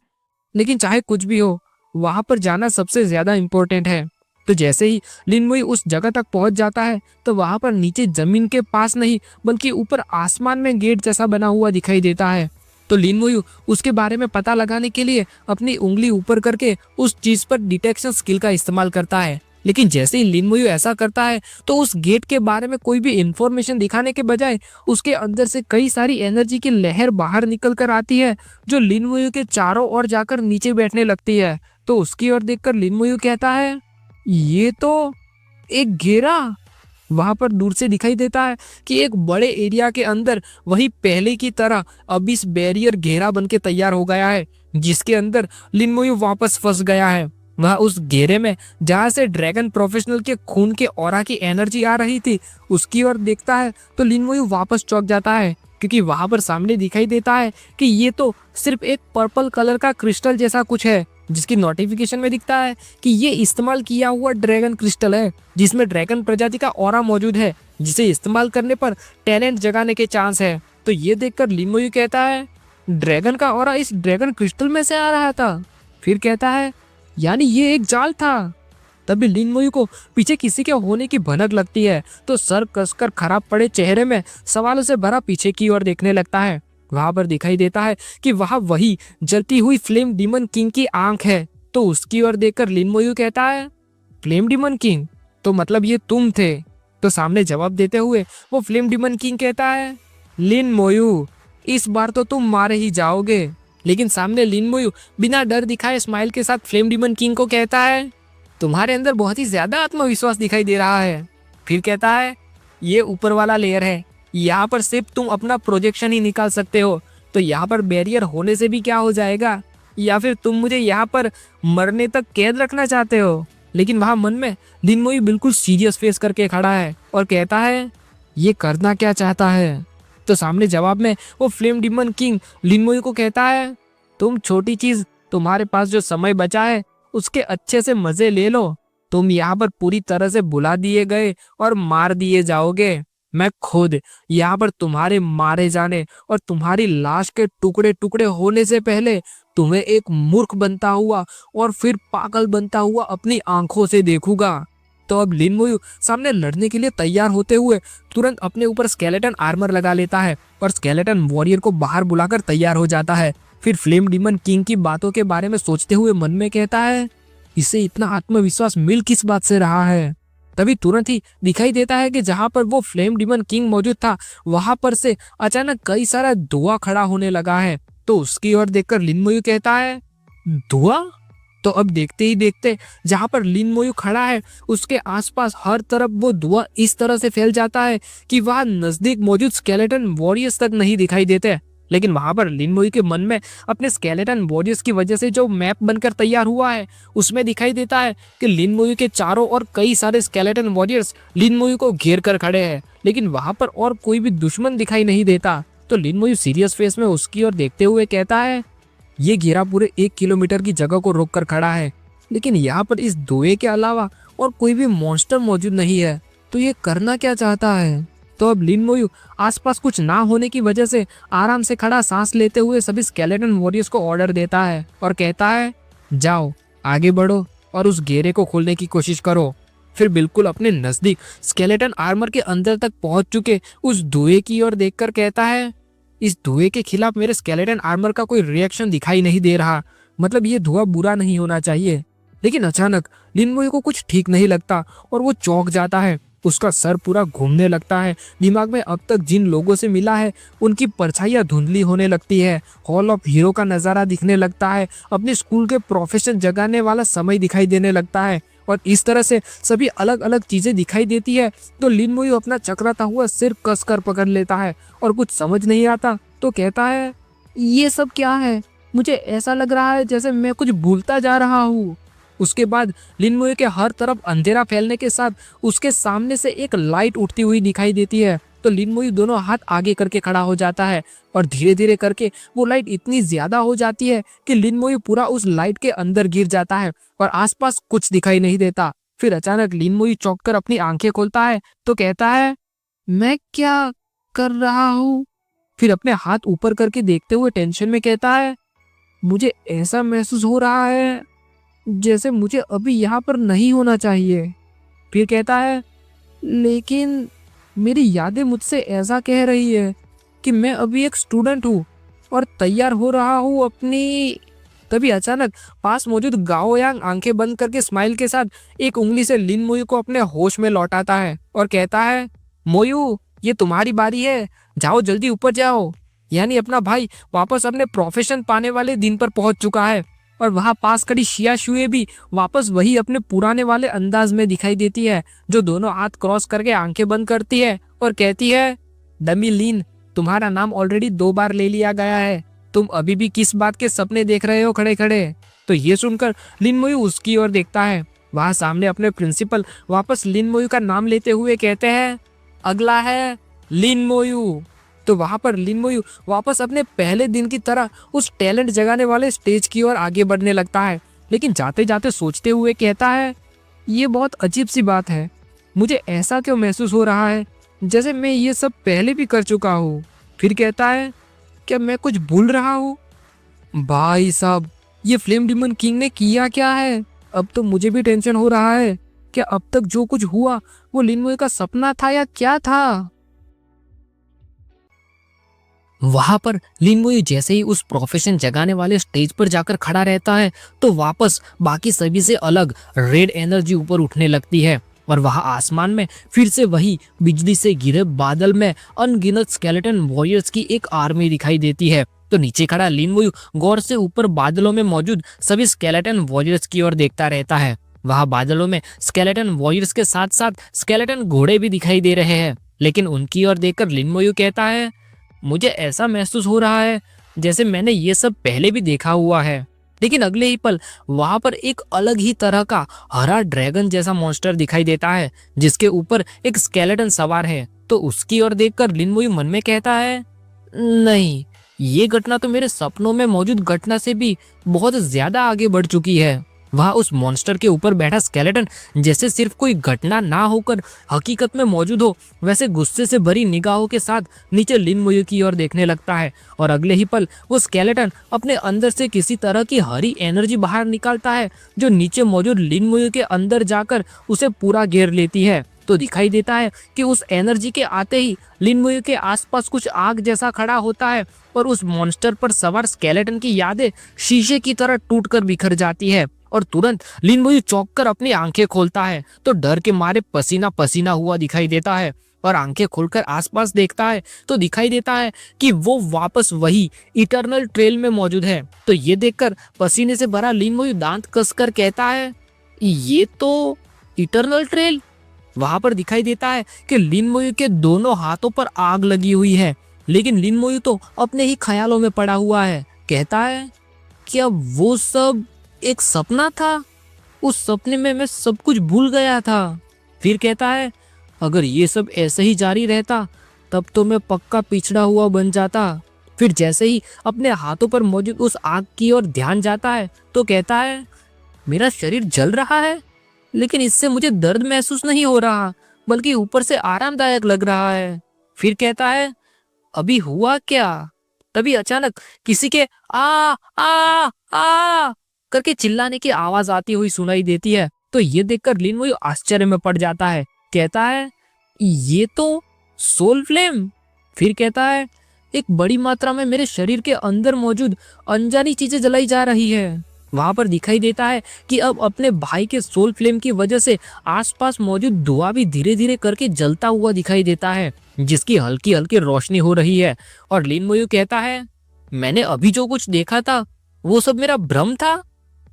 S1: लेकिन चाहे कुछ भी हो, वहां पर जाना सबसे ज्यादा इम्पोर्टेंट है। तो जैसे ही लिन मोयू उस जगह तक पहुंच जाता है तो वहां पर नीचे जमीन के पास नहीं बल्कि ऊपर आसमान में गेट जैसा बना हुआ दिखाई देता है। तो लिन मोयू उसके बारे में पता लगाने के लिए अपनी उंगली ऊपर करके उस चीज पर डिटेक्शन स्किल का इस्तेमाल करता है। लेकिन जैसे ही लिन मोयू ऐसा करता है तो उस गेट के बारे में कोई भी इंफॉर्मेशन दिखाने के बजाय उसके अंदर से कई सारी एनर्जी की लहर बाहर निकल कर आती है, जो लिन मोयू के चारों ओर जाकर नीचे बैठने लगती है। तो उसकी ओर देखकर लिन मोयू कहता है, ये तो एक घेरा। वहां पर दूर से दिखाई देता है कि एक बड़े एरिया के अंदर वही पहले की तरह अब इस बैरियर घेरा बन के तैयार हो गया है, जिसके अंदर लिन मोयू वापस फंस गया है। वह उस घेरे में जहाँ से ड्रैगन प्रोफेशनल के खून के ऑरा की एनर्जी आ रही थी उसकी ओर देखता है तो लिन मोयू वापस चौंक जाता है, क्योंकि वहां पर सामने दिखाई देता है कि ये तो सिर्फ एक पर्पल कलर का क्रिस्टल जैसा कुछ है, जिसकी नोटिफिकेशन में दिखता है कि ये इस्तेमाल किया हुआ ड्रैगन क्रिस्टल है, जिसमें ड्रैगन प्रजाति का ऑरा मौजूद है, जिसे इस्तेमाल करने पर टैलेंट जगाने के चांस है। तो ये देखकर लिन मोयू कहता है ड्रैगन का ऑरा इस ड्रैगन क्रिस्टल में से आ रहा था। फिर कहता है यानी ये एक जाल था। तभी लिन मोयू को पीछे किसी के होने की भनक लगती है, तो सर कसकर खराब पड़े चेहरे में सवालों से भरा पीछे की ओर देखने लगता है। वहां पर दिखाई देता है कि वहां वही जलती हुई फ्लेम डीमन किंग की आंख है। तो उसकी ओर देखकर लिन मोयू कहता है फ्लेम डीमन किंग, तो मतलब ये तुम थे? तो सामने जवाब देते हुए वो फ्लेम डीमन किंग कहता है लिन मोयू, इस बार तो तुम मारे ही जाओगे। लेकिन सामने लिन मोयू बिना डर दिखाए स्माइल के साथ फ्लेम डीमन किंग को कहता है तुम्हारे अंदर बहुत ही ज्यादा आत्मविश्वास दिखाई दे रहा है। फिर कहता है ये ऊपर वाला लेयर है, यहाँ पर सिर्फ तुम अपना प्रोजेक्शन ही निकाल सकते हो, तो यहाँ पर बैरियर होने से भी क्या हो जाएगा, या फिर तुम मुझे यहाँ पर मरने तक कैद रखना चाहते हो? लेकिन वहां मन में लिन मोयू बिल्कुल सीरियस फेस करके खड़ा है और कहता है ये करना क्या चाहता है? तो सामने जवाब में वो फ्लेम डीमन किंग लिन मोयू को कहता है तुम छोटी चीज, तुम्हारे पास जो समय बचा है उसके अच्छे से मजे ले लो। तुम यहाँ पर पूरी तरह से बुला दिए गए और मार दिए जाओगे। मैं खुद यहाँ पर तुम्हारे मारे जाने और तुम्हारी लाश के टुकड़े टुकड़े होने से पहले तुम्हें एक मूर्ख बनता हुआ और फिर पागल बनता हुआ अपनी आंखों से देखूंगा। तो अब लिन मोयू सामने लड़ने के लिए तैयार होते हुए तुरंत अपने ऊपर स्केलेटन आर्मर लगा लेता है और स्केलेटन वॉरियर को बाहर बुलाकर तैयार हो जाता है। फिर फ्लेम डीमन किंग की बातों के बारे में सोचते हुए मन में कहता है इसे इतना आत्मविश्वास मिल किस बात से रहा है। तभी तुरंत ही दिखाई देता है कि जहां पर वो फ्लेम डीमन किंग मौजूद था वहां पर से अचानक कई सारा धुआं खड़ा होने लगा है। तो उसकी ओर देखकर लिन मोयू कहता है धुआं? तो अब देखते ही देखते जहां पर लिन मोयू खड़ा है उसके आसपास हर तरफ वो धुआं इस तरह से फैल जाता है कि वहां नजदीक मौजूद स्केलेटन वॉरियर्स तक नहीं दिखाई देते। लेकिन वहां पर लिन मोयू के मन में अपने स्केलेटन वॉरियर्स की वजह से जो मैप बनकर तैयार हुआ है उसमें दिखाई देता है कि लिन मोयू के चारों और कई सारे स्केलेटन वॉरियर्स लिन मोयू को घेर कर खड़े हैं, लेकिन वहां पर और कोई भी दुश्मन दिखाई नहीं देता। तो लिन मोयू सीरियस फेस में उसकी ओर देखते हुए कहता है ये घेरा पूरे 1 किलोमीटर की जगह को रोक कर खड़ा है, लेकिन यहाँ पर इस धुएं के अलावा और कोई भी मॉन्स्टर मौजूद नहीं है, तो ये करना क्या चाहता है? तो अब लिन मोयू आसपास कुछ ना होने की वजह से आराम से खड़ा सांस लेते हुए सभी स्केलेटन वॉरियर्स को ऑर्डर देता है और कहता है जाओ आगे बढ़ो और उस घेरे को खोलने की कोशिश करो। फिर बिल्कुल अपने नजदीक स्केलेटन आर्मर के अंदर तक पहुंच चुके उस धुएं की ओर देखकर कहता है इस धुएं के खिलाफ मेरे स्केलेटन आर्मर का कोई रिएक्शन दिखाई नहीं दे रहा, मतलब ये धुआं बुरा नहीं होना चाहिए। लेकिन अचानक लिन मोयू को कुछ ठीक नहीं लगता और वो चौंक जाता है। उसका सर पूरा घूमने लगता है। दिमाग में अब तक जिन लोगों से मिला है उनकी परछाइयां धुंधली होने लगती है। हॉल ऑफ हीरो का नजारा दिखने लगता है। अपने स्कूल के प्रोफेशन जगाने वाला समय दिखाई देने लगता है और इस तरह से सभी अलग अलग चीजें दिखाई देती है। तो लिन मोयू अपना चकराता हुआ सिर कसकर पकड़ लेता है और कुछ समझ नहीं आता तो कहता है ये सब क्या है? मुझे ऐसा लग रहा है जैसे मैं कुछ भूलता जा रहा हूँ। उसके बाद लिन मोयू के हर तरफ अंधेरा फैलने के साथ उसके सामने से एक लाइट उठती हुई दिखाई देती है। तो लिन मोयू दोनों हाथ आगे करके खड़ा हो जाता है और धीरे धीरे करके वो लाइट इतनी ज्यादा हो जाती है कि लिन मोयू पूरा उस लाइट के अंदर गिर जाता है और आसपास कुछ दिखाई नहीं देता। फिर अचानक लिन मोयू चौंक कर अपनी आंखें खोलता है तो कहता है मैं क्या कर रहा हूँ? फिर अपने हाथ ऊपर करके देखते हुए टेंशन में कहता है मुझे ऐसा महसूस हो रहा है जैसे मुझे अभी यहाँ पर नहीं होना चाहिए। फिर कहता है लेकिन मेरी यादें मुझसे ऐसा कह रही है कि मैं अभी एक स्टूडेंट हूँ और तैयार हो रहा हूँ अपनी। तभी अचानक पास मौजूद गाओ यांग आंखें बंद करके स्माइल के साथ एक उंगली से लिन मोयू को अपने होश में लौटाता है और कहता है मोयू ये तुम्हारी बारी है, जाओ जल्दी ऊपर जाओ। यानी अपना भाई वापस अपने प्रोफेशन पाने वाले दिन पर पहुंच चुका है और वहां पास खड़ी शिया शुए भी वापस वही अपने पुराने वाले अंदाज में दिखाई देती है, जो दोनों हाथ क्रॉस करके आंखें बंद करती है और कहती है डमी लिन तुम्हारा नाम ऑलरेडी 2 बार ले लिया गया है, तुम अभी भी किस बात के सपने देख रहे हो खड़े खड़े? तो ये सुनकर लिन मोयू उसकी ओर देखता है। वहां सामने अपने प्रिंसिपल वापस लिन मोयू का नाम लेते हुए कहते हैं, अगला है लिन मोयू। तो वहां पर लिन मोयू वापस अपने पहले दिन की तरह उस टैलेंट जगाने वाले स्टेज की ओर आगे बढ़ने लगता है, लेकिन जाते जाते सोचते हुए कहता है, ये बहुत अजीब सी बात है। मुझे ऐसा क्यों महसूस हो रहा है जैसे मैं ये सब पहले भी कर चुका हूँ। फिर कहता है, क्या मैं कुछ भूल रहा हूँ? भाई साहब, ये फ्लेम डिमन किंग ने किया क्या है? अब तो मुझे भी टेंशन हो रहा है। क्या अब तक जो कुछ हुआ वो लिन मोयू का सपना था या क्या था? वहां पर लिन मोयू जैसे ही उस प्रोफेशन जगाने वाले स्टेज पर जाकर खड़ा रहता है तो वापस बाकी सभी से अलग रेड एनर्जी ऊपर उठने लगती है और वहां आसमान में फिर से वही बिजली से घिरे बादल में अनगिनत स्केलेटन वॉरियर्स की एक आर्मी दिखाई देती है। तो नीचे खड़ा लिन मोयू गौर से ऊपर बादलों में मौजूद सभी स्केलेटन वॉरियर्स की ओर देखता रहता है। वहां बादलों में स्केलेटन वॉरियर्स के साथ साथ स्केलेटन घोड़े भी दिखाई दे रहे हैं, लेकिन उनकी ओर देखकर लिन मोयू कहता है, मुझे ऐसा महसूस हो रहा है जैसे मैंने ये सब पहले भी देखा हुआ है। लेकिन अगले ही पल वहां पर एक अलग ही तरह का हरा ड्रैगन जैसा मॉन्स्टर दिखाई देता है जिसके ऊपर एक स्केलेटन सवार है। तो उसकी ओर देखकर लिन मोयू मन में कहता है, नहीं, ये घटना तो मेरे सपनों में मौजूद घटना से भी बहुत ज्यादा आगे बढ़ चुकी है। वहां उस मॉन्स्टर के ऊपर बैठा स्केलेटन जैसे सिर्फ कोई घटना ना होकर हकीकत में मौजूद हो वैसे गुस्से से भरी निगाहों के साथ नीचे लिन मोयू की ओर देखने लगता है और अगले ही पल वो स्केलेटन अपने अंदर से किसी तरह की हरी एनर्जी बाहर निकालता है जो नीचे मौजूद लिन मोयू के अंदर जाकर उसे पूरा घेर लेती है। तो दिखाई देता है कि उस एनर्जी के आते ही लिन मोयू के आसपास कुछ आग जैसा खड़ा होता है और उस मॉन्स्टर पर सवार स्केलेटन की यादें शीशे की तरह टूटकर बिखर जाती है और तुरंत लिन मोयू चौंक कर अपनी आंखें खोलता है तो डर के मारे पसीना पसीना हुआ दिखाई देता है और आंखें खोलकर आसपास देखता है तो दिखाई देता है कि वो वापस वही इटर्नल ट्रेल में मौजूद है। तो ये देखकर पसीने से भरा लिन मोयू दांत कसकर कहता है, ये तो इटर्नल ट्रेल। वहां पर दिखाई देता है कि लिन मोयू के दोनों हाथों पर आग लगी हुई है, लेकिन लिन मोयू तो अपने ही ख्यालों में पड़ा हुआ है। कहता है, क्या वो सब एक सपना था? उस सपने में मैं सब कुछ भूल गया था। फिर कहता है, अगर ये सब ऐसे ही जारी रहता तब तो मैं पक्का पिछड़ा हुआ बन जाता। फिर जैसे ही अपने हाथों पर मौजूद उस आग की ओर ध्यान जाता है तो कहता है, मेरा शरीर जल रहा है लेकिन इससे मुझे दर्द महसूस नहीं हो रहा बल्कि ऊपर से आरामदायक लग रहा है। फिर कहता है, अभी हुआ क्या? तभी अचानक किसी के आ आ आ करके चिल्लाने की आवाज आती हुई सुनाई देती है। तो ये देखकर लिन मोयू आश्चर्य में पड़ जाता है। कहता है, ये तो सोल फ्लेम। फिर कहता है, एक बड़ी मात्रा में मेरे शरीर के अंदर मौजूद अनजानी चीजें जलाई जा रही है। वहां पर दिखाई देता है कि अब अपने भाई के सोल फ्लेम की वजह से आसपास मौजूद धुआं भी धीरे धीरे करके जलता हुआ दिखाई देता है जिसकी हल्की हल्की रोशनी हो रही है। और लिन मोयू कहता है, मैंने अभी जो कुछ देखा था वो सब मेरा भ्रम था।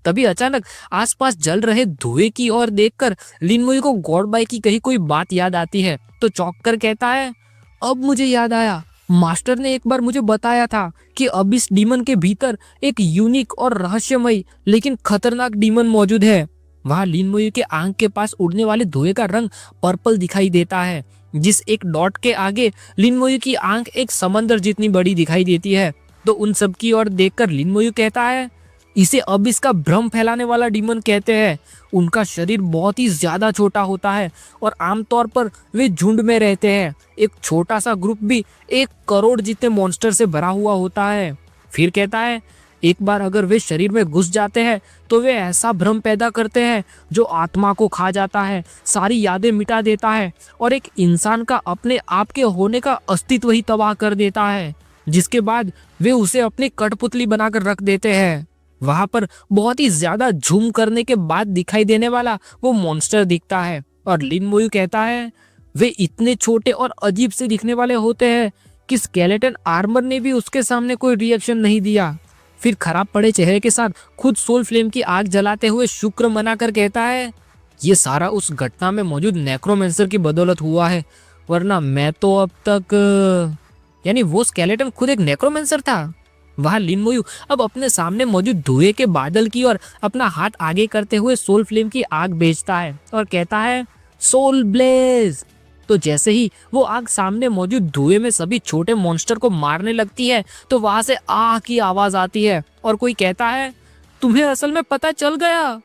S1: तभी अचानक आसपास जल रहे धुएं की ओर देखकर लिन मोयू को गॉड बाई की कही कोई बात याद आती है। तो चौंक कर कहता है, अब मुझे याद आया, मास्टर ने एक बार मुझे बताया था कि अब इस डीमन के भीतर एक यूनिक और रहस्यमयी लेकिन खतरनाक डीमन मौजूद है। वहां लिन मोयू के आंख के पास उड़ने वाले धुएं का रंग पर्पल दिखाई देता है जिस एक डॉट के आगे लिन मोयू की आंख एक समंदर जितनी बड़ी दिखाई देती है। तो उन सब की ओर देखकर लिन मोयू कहता है, इसे अब इसका भ्रम फैलाने वाला डीमन कहते हैं। उनका शरीर बहुत ही ज्यादा छोटा होता है और आमतौर पर वे झुंड में रहते हैं। एक छोटा सा ग्रुप भी 1 करोड़ जितने मॉन्स्टर से भरा हुआ होता है। फिर कहता है, एक बार अगर वे शरीर में घुस जाते हैं तो वे ऐसा भ्रम पैदा करते हैं जो आत्मा को खा जाता है, सारी यादें मिटा देता है और एक इंसान का अपने आप के होने का अस्तित्व ही तबाह कर देता है, जिसके बाद वे उसे अपनी कठपुतली बनाकर रख देते हैं। वहां पर बहुत ही ज्यादा झूम करने के बाद दिखाई देने वाला वो मॉन्स्टर दिखता है और लिन मोयू कहता है, वे इतने छोटे और अजीब से दिखने वाले होते हैं कि स्केलेटन आर्मर ने भी उसके सामने कोई रिएक्शन नहीं दिया। फिर खराब पड़े चेहरे के साथ खुद सोल फ्लेम की आग जलाते हुए शुक्र मनाकर कहता है, ये सारा उस घटना में मौजूद नेक्रोमेंसर की बदौलत हुआ है, वरना मैं तो अब तक यानी वो स्केलेटन खुद एक नेक्रोमेंसर था। वह लिन मोयू अब अपने सामने मौजूद धुएं के बादल की ओर अपना हाथ आगे करते हुए सोल फ्लेम की आग भेजता है और कहता है सोल ब्लेज। तो जैसे ही वो आग सामने मौजूद धुएं में सभी छोटे मॉन्स्टर को मारने लगती है तो वहां से आह की आवाज आती है और कोई कहता है तुम्हें असल में पता चल गया।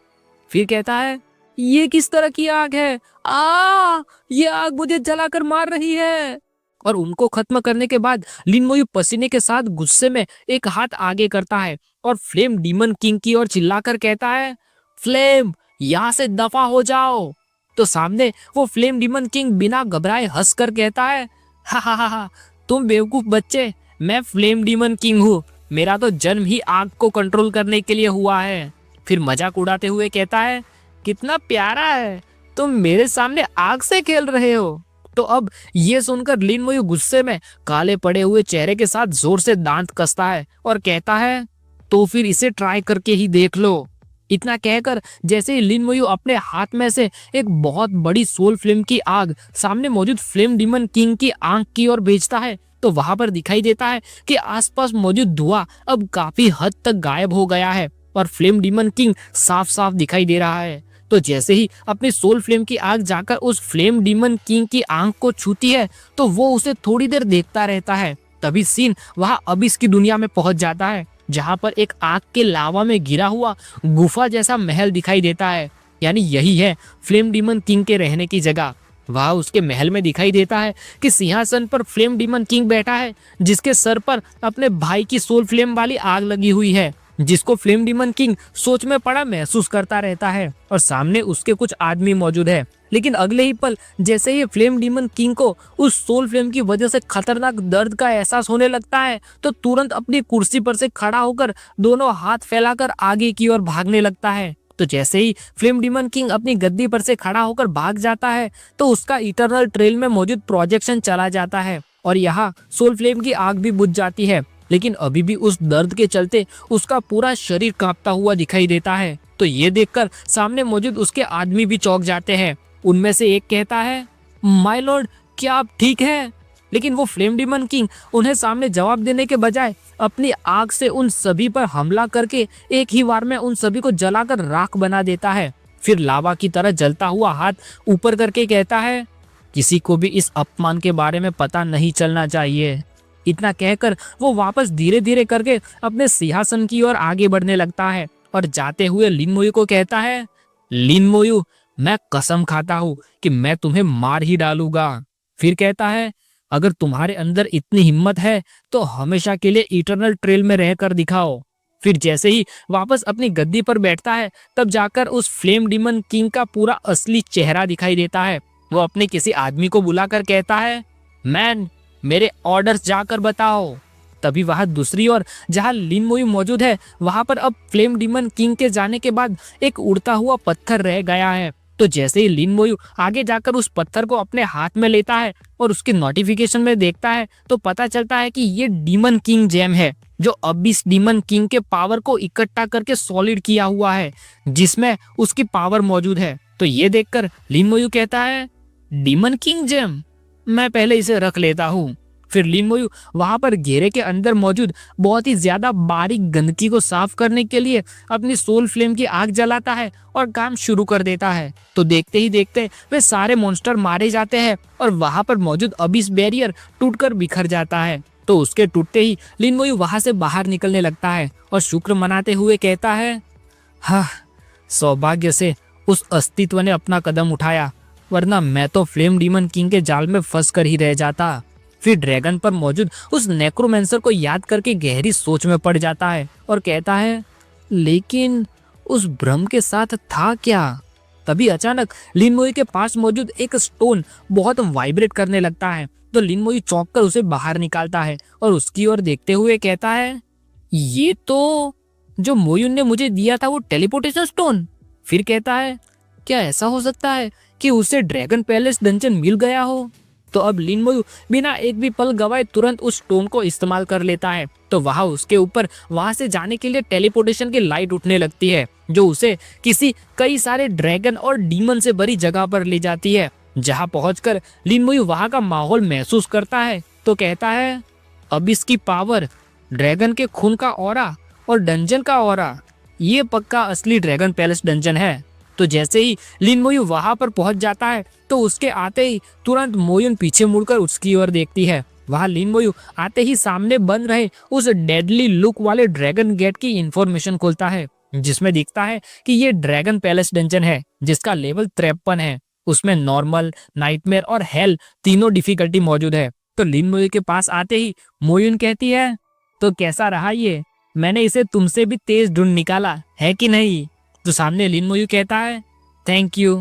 S1: फिर कहता है ये किस तरह की आग है, ये आग मुझे जलाकर मार रही है। और उनको खत्म करने के बाद लिन मोयू पसीने के साथ गुस्से में एक हाथ आगे करता है और फ्लेम डीमन किंग की ओर चिल्लाकर कहता है फ्लेम यहाँ से दफा हो जाओ। तो सामने वो फ्लेम डीमन किंग बिना घबराए हंसकर कहता है हा तुम बेवकूफ बच्चे, मैं फ्लेम डीमन किंग हूँ, मेरा तो जन्म ही आग को कंट्रोल करने के लिए हुआ है। फिर मजाक उड़ाते हुए कहता है कितना प्यारा है, तुम मेरे सामने आग से खेल रहे हो। तो अब ये सुनकर लिन मोयू गुस्से में काले पड़े हुए चेहरे के साथ जोर से दांत कसता है और कहता है तो फिर इसे ट्राई करके ही देख लो। इतना कहकर जैसे ही लिन मोयू अपने हाथ में से एक बहुत बड़ी सोल फ्लेम की आग सामने मौजूद फ्लेम डीमन किंग की आंख की ओर भेजता है तो वहां पर दिखाई देता है कि आसपास मौजूद धुआं अब काफी हद तक गायब हो गया है और फ्लेम डीमन किंग साफ साफ दिखाई दे रहा है। तो जैसे ही अपनी सोल फ्लेम की आग जाकर उस फ्लेम डीमन किंग की आंख को छूती है तो वो उसे थोड़ी देर देखता रहता है। तभी सीन वहां अबिस की दुनिया में पहुंच जाता है जहां पर एक आग के लावा में गिरा हुआ गुफा जैसा महल दिखाई देता है, यानी यही है फ्लेम डीमन किंग के रहने की जगह। वहां उसके महल में दिखाई देता है कि सिंहासन पर फ्लेम डीमन किंग बैठा है जिसके सर पर अपने भाई की सोल फ्लेम वाली आग लगी हुई है, जिसको फ्लेम डीमन किंग सोच में पड़ा महसूस करता रहता है और सामने उसके कुछ आदमी मौजूद है। लेकिन अगले ही पल जैसे ही फ्लेम डीमन किंग को उस सोल फ्लेम की वजह से खतरनाक दर्द का एहसास होने लगता है तो तुरंत अपनी कुर्सी पर से खड़ा होकर दोनों हाथ फैलाकर आगे की ओर भागने लगता है। तो जैसे ही फ्लेम डीमन किंग अपनी गद्दी पर से खड़ा होकर भाग जाता है तो उसका इटरनल ट्रेल में मौजूद प्रोजेक्शन चला जाता है और यहाँ सोल फ्लेम की आग भी बुझ जाती है। लेकिन अभी भी उस दर्द के चलते उसका पूरा शरीर कांपता हुआ दिखाई देता है। तो ये देखकर सामने मौजूद उसके आदमी भी चौंक जाते हैं। उनमें से एक कहता है माय लॉर्ड क्या आप ठीक हैं? लेकिन वो फ्लेम डीमन किंग उन्हें सामने जवाब देने के बजाय अपनी आग से उन सभी पर हमला करके एक ही बार में उन सभी को जलाकर राख बना देता है। फिर लावा की तरह जलता हुआ हाथ ऊपर करके कहता है किसी को भी इस अपमान के बारे में पता नहीं चलना चाहिए। इतना कहकर वो वापस धीरे धीरे करके अपने सिंहासन की ओर आगे बढ़ने लगता है और जाते हुए लिन मोयू को कहता है लिन मोयू मैं कसम खाता हूँ कि मैं तुम्हें मार ही डालूंगा। फिर कहता है अगर तुम्हारे अंदर इतनी हिम्मत है तो हमेशा के लिए इटरनल ट्रेल में रहकर दिखाओ। फिर जैसे ही वापस अपनी गद्दी पर बैठता है तब जाकर उस फ्लेम डीमन किंग का पूरा असली चेहरा दिखाई देता है। वो अपने किसी आदमी को बुलाकर कहता है मैन मेरे ऑर्डर्स जाकर बताओ। तभी वहां दूसरी ओर जहां लिन मोयू मौजूद है वहां पर अब फ्लेम डीमन किंग के जाने के बाद एक उड़ता हुआ पत्थर रह गया है। तो जैसे ही लिन मोयू आगे जाकर उस पत्थर को अपने हाथ में लेता है और उसकी नोटिफिकेशन में देखता है तो पता चलता है कि ये डीमन किंग जेम है जो अबिस डीमन किंग के पावर को इकट्ठा करके सॉलिड किया हुआ है जिसमें उसकी पावर मौजूद है। तो ये देखकर लिन मोयू कहता है डीमन किंग जेम, मैं पहले इसे रख लेता हूँ। फिर लिन मोयू वहां पर घेरे के अंदर मौजूद बहुत ही ज्यादा बारीक गंदगी को साफ करने के लिए अपनी सोल फ्लेम की आग जलाता है और काम शुरू कर देता है। तो देखते ही देखते वे सारे मॉन्स्टर मारे जाते हैं और वहां पर मौजूद अबिस बैरियर टूटकर बिखर जाता है। तो उसके टूटते ही लिन मोयू वहां से बाहर निकलने लगता है और शुक्र मनाते हुए कहता है हाँ सौभाग्य से उस अस्तित्व ने अपना कदम उठाया, वरना मैं तो फ्लेम डीमन किंग के जाल में फंस कर ही रह जाता। फिर ड्रैगन पर मौजूद उस नेक्रोमेंसर को याद करके गहरी सोच में पड़ जाता है और कहता है लेकिन उस भ्रम के साथ था क्या। तभी अचानक लिन मोयू के पास मौजूद एक स्टोन बहुत वाइब्रेट करने लगता है। तो लिन मोयू चौंक कर उसे बाहर निकालता है और उसकी ओर देखते हुए कहता है ये तो जो मोयून ने मुझे दिया था वो टेलीपोर्टेशन स्टोन। फिर कहता है क्या ऐसा हो सकता है कि उसे ड्रैगन पैलेस डंजन मिल गया हो। तो अब लिन मोयू बिना एक भी पल गवाए तुरंत उस स्टोन को इस्तेमाल कर लेता है। तो वहां उसके ऊपर वहां से जाने के लिए टेलीपोर्टेशन की लाइट उठने लगती है जो उसे किसी कई सारे ड्रैगन और डीमन से भरी जगह पर ले जाती है। जहां पहुंचकर लिन मोयू वहां का माहौल महसूस करता है तो कहता है अब इसकी पावर ड्रैगन के खून का ऑरा और डंजन का ऑरा, ये पक्का असली ड्रैगन पैलेस डंजन है। तो जैसे ही लिन मोयू वहां पर पहुंच जाता है तो उसके आते ही तुरंत मोयुन पीछे मुड़कर उसकी ओर देखती है। वहां लिन मोयू आते ही सामने बन रहे उस डेडली लुक वाले ड्रैगन गेट की इंफॉर्मेशन खोलता है, जिसमें दिखता है कि ये ड्रैगन पैलेस डंजन है जिसका लेवल 53 है। उसमें नॉर्मल, नाइटमेयर और हेल तीनों डिफिकल्टी मौजूद है। तो लिन मोयू के पास आते ही मोयुन कहती है, तो कैसा रहा ये? मैंने इसे तुमसे भी तेज ढूंढ निकाला है कि नहीं? तो सामने लिन मोयू कहता है, थैंक यू।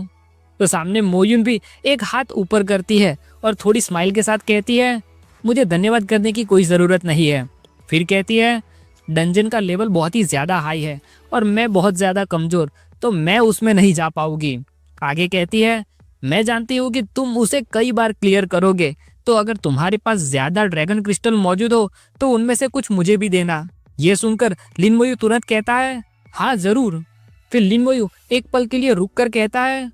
S1: तो सामने मोयुन भी एक हाथ ऊपर करती है और थोड़ी स्माइल के साथ कहती है, मुझे धन्यवाद करने की कोई ज़रूरत नहीं है। फिर कहती है, डंजन का लेवल बहुत ही ज़्यादा हाई है और मैं बहुत ज़्यादा कमज़ोर, तो मैं उसमें नहीं जा पाऊंगी। आगे कहती है, मैं जानती हूँ कि तुम उसे कई बार क्लियर करोगे, तो अगर तुम्हारे पास ज़्यादा ड्रैगन क्रिस्टल मौजूद हो तो उनमें से कुछ मुझे भी देना। ये सुनकर लिन मोयू तुरंत कहता है, हाँ ज़रूर। फिर लिन मोयू एक पल के लिए रुक कर कहता है,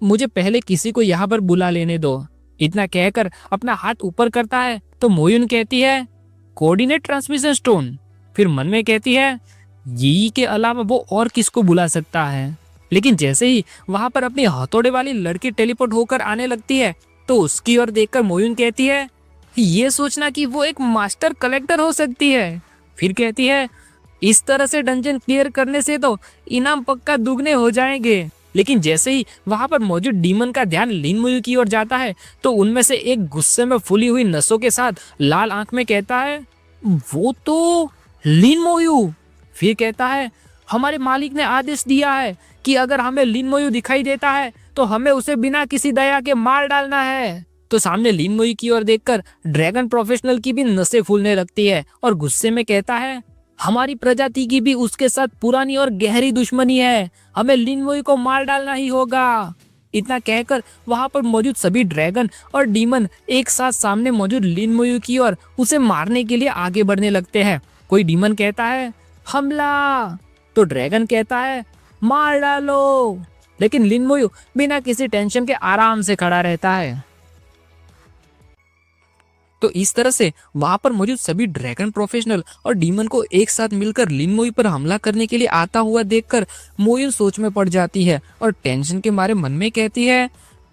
S1: मुझे पहले किसी को यहाँ पर बुला लेने दो। इतना कहकर अपना हाथ ऊपर करता है तो मोयुन कहती है, कोऑर्डिनेट ट्रांसमिशन स्टोन। फिर मन में कहती है, यी के अलावा वो और किसको बुला सकता है। लेकिन जैसे ही वहां पर अपनी हथौड़े वाली लड़की टेलीपोर्ट होकर आने लगती है तो उसकी ओर देखकर मोयुन कहती है, ये सोचना कि वो एक मास्टर कलेक्टर हो सकती है। फिर कहती है, इस तरह से डंजन क्लियर करने से तो इनाम पक्का दुगने हो जाएंगे। लेकिन जैसे ही वहां पर मौजूद डीमन का ध्यान लिन मोयू की ओर जाता है तो उनमें से एक गुस्से में फूली हुई नसों के साथ लाल आंख में कहता है, वो तो लिन मोयू। फिर कहता है, हमारे मालिक ने आदेश दिया है कि अगर हमें लिन मोयू दिखाई देता है तो हमें उसे बिना किसी दया के मार डालना है। तो सामने लिन मोयू की ओर देखकर ड्रैगन प्रोफेशनल की भी नसें फूलने लगती है और गुस्से में कहता है, हमारी प्रजाति की भी उसके साथ पुरानी और गहरी दुश्मनी है, हमें लिन मोयू को मार डालना ही होगा। इतना कहकर वहां पर मौजूद सभी ड्रैगन और डीमन एक साथ सामने मौजूद लिन मोयू की ओर उसे मारने के लिए आगे बढ़ने लगते हैं। कोई डीमन कहता है, हमला। तो ड्रैगन कहता है, मार डालो। लेकिन लिन मोयू बिना किसी टेंशन के आराम से खड़ा रहता है। तो इस तरह से वहां पर मौजूद सभी ड्रैगन प्रोफेशनल और डीमन को एक साथ मिलकर लिन मोयू पर हमला करने के लिए आता हुआ देखकर मोयुन सोच में पड़ जाती है और टेंशन के मारे मन में कहती है,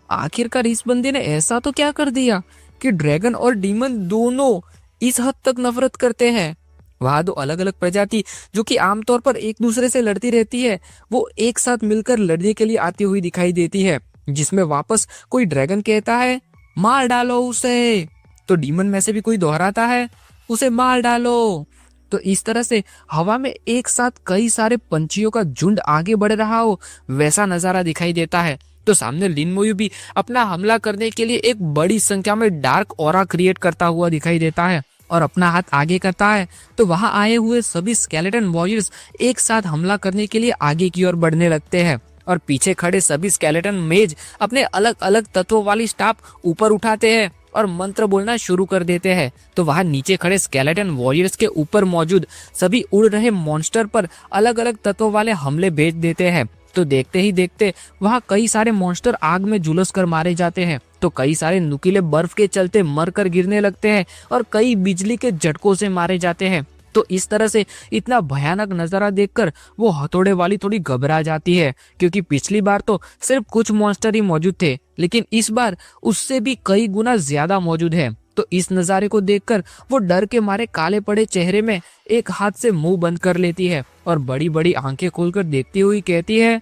S1: आखिरकार इस बंदे ने ऐसा तो क्या कर दिया कि ड्रैगन और डीमन दोनों इस हद तक नफरत करते हैं। वहां दो अलग अलग प्रजाति जो कि आमतौर पर एक दूसरे से लड़ती रहती है वो एक साथ मिलकर लड़ने के लिए आती हुई दिखाई देती है, जिसमें वापस कोई ड्रैगन कहता है, मार डालो उसे। तो डीमन में से भी कोई दोहराता है, उसे मार डालो। तो इस तरह से हवा में एक साथ कई सारे पंछियों का झुंड आगे बढ़ रहा हो वैसा नजारा दिखाई देता है। तो सामने लिन मोयू भी अपना हमला करने के लिए एक बड़ी संख्या में डार्क ऑरा क्रिएट करता हुआ दिखाई देता है और अपना हाथ आगे करता है। तो वहां आए हुए सभी स्केलेटन वॉरियर्स एक साथ हमला करने के लिए आगे की ओर बढ़ने लगते हैं और पीछे खड़े सभी स्केलेटन मेज अपने अलग अलग तत्वों वाली स्टाफ ऊपर उठाते हैं और मंत्र बोलना शुरू कर देते हैं। तो वहां नीचे खड़े स्केलेटन वॉरियर्स के ऊपर मौजूद सभी उड़ रहे मॉन्स्टर पर अलग अलग तत्वों वाले हमले भेज देते हैं। तो देखते ही देखते वहां कई सारे मॉन्स्टर आग में झुलस कर मारे जाते हैं। तो कई सारे नुकीले बर्फ के चलते मर कर गिरने लगते हैं और कई बिजली के झटकों से मारे जाते हैं। तो इस तरह से इतना भयानक नजारा देखकर वो हथौड़े वाली थोड़ी घबरा जाती है, क्योंकि पिछली बार तो सिर्फ कुछ मॉन्स्टर ही मौजूद थे, लेकिन इस बार उससे भी कई गुना ज्यादा मौजूद है। तो इस नजारे को देखकर वो डर के मारे काले पड़े चेहरे में एक हाथ से मुंह बंद कर लेती है और बड़ी बड़ी आंखें खोलकर देखती हुई कहती है,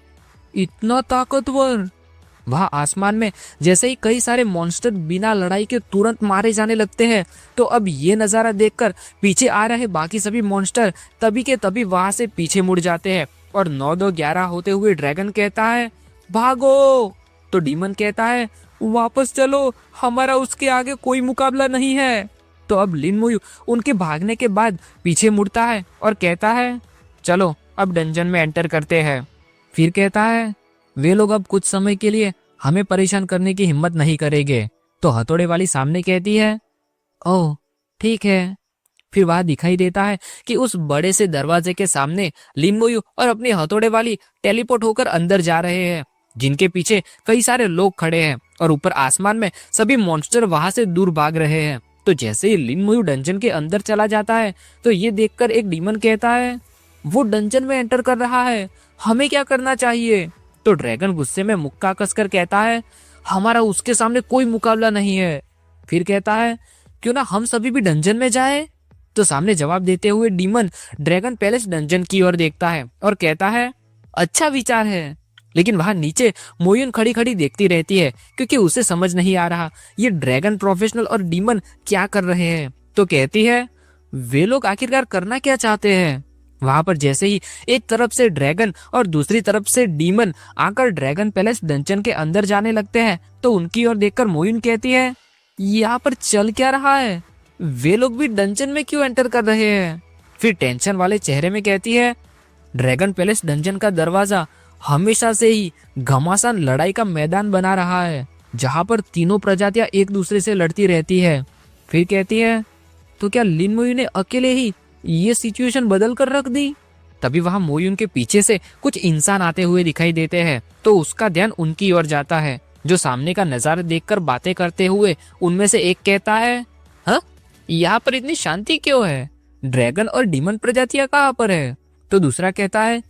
S1: इतना ताकतवर। वहां आसमान में जैसे ही कई सारे मॉन्स्टर बिना लड़ाई के तुरंत मारे जाने लगते हैं। तो अब ये नजारा देखकर पीछे आ रहे बाकी सभी मॉन्स्टर तभी के तभी वहां से पीछे मुड़ जाते हैं और 9-2-11 होते हुए ड्रैगन कहता है, भागो। तो डीमन कहता है, वापस चलो, हमारा उसके आगे कोई मुकाबला नहीं है। तो अब लिन मोयू उनके भागने के बाद पीछे मुड़ता है और कहता है, चलो अब डंजन में एंटर करते हैं। फिर कहता है, वे लोग अब कुछ समय के लिए हमें परेशान करने की हिम्मत नहीं करेंगे। तो हथौड़े वाली सामने कहती है, ओह ठीक है। फिर वहां दिखाई देता है कि उस बड़े से दरवाजे के सामने लिन मोयू और अपने हथौड़े वाली टेलीपोर्ट होकर अंदर जा रहे हैं, जिनके पीछे कई सारे लोग खड़े हैं और ऊपर आसमान में सभी मॉन्स्टर वहां से दूर भाग रहे हैं। तो जैसे ही लिन मोयू डंजन के अंदर चला जाता है तो ये देखकर एक डीमन कहता है, वो डंजन में एंटर कर रहा है, हमें क्या करना चाहिए? तो ड्रैगन गुस्से में मुक्का कसकर कहता है, हमारा उसके सामने कोई मुकाबला नहीं है। फिर कहता है, क्यों ना हम सभी भी डंजन में जाए? तो सामने जवाब देते हुए डीमन ड्रैगन पैलेस डंजन की ओर देखता है और कहता है, अच्छा विचार है। लेकिन वहां नीचे मोयुन खड़ी खड़ी देखती रहती है क्योंकि उसे समझ नहीं आ रहा ये ड्रैगन प्रोफेशनल और डीमन क्या कर रहे हैं। तो कहती है, वे लोग आखिरकार करना क्या चाहते हैं? वहां पर जैसे ही एक तरफ से ड्रैगन और दूसरी तरफ से डीमन आकर ड्रैगन पैलेस डंजन के अंदर जाने लगते हैं तो उनकी ओर देखकर मोयुन कहती है, यहाँ पर चल क्या रहा है? वे लोग भी डंजन में क्यों एंटर कर रहे हैं? फिर टेंशन वाले चेहरे में कहती है, ड्रैगन पैलेस डंजन का दरवाजा हमेशा से ही घमासान लड़ाई का मैदान बना रहा है जहां पर तीनों प्रजातियां एक दूसरे से लड़ती रहती है। फिर कहती है, तो क्या लिन मोयू ने अकेले ही ये सिचुएशन बदल कर रख दी? तभी वहां मोयुन के पीछे से कुछ इंसान आते हुए दिखाई देते हैं तो उसका ध्यान उनकी ओर जाता है, जो सामने का नजारा देखकर बातें करते हुए उनमें से एक कहता है, हाँ, यहाँ पर इतनी शांति क्यों है? ड्रैगन और डीमन प्रजातियां कहाँ पर है? तो दूसरा कहता है,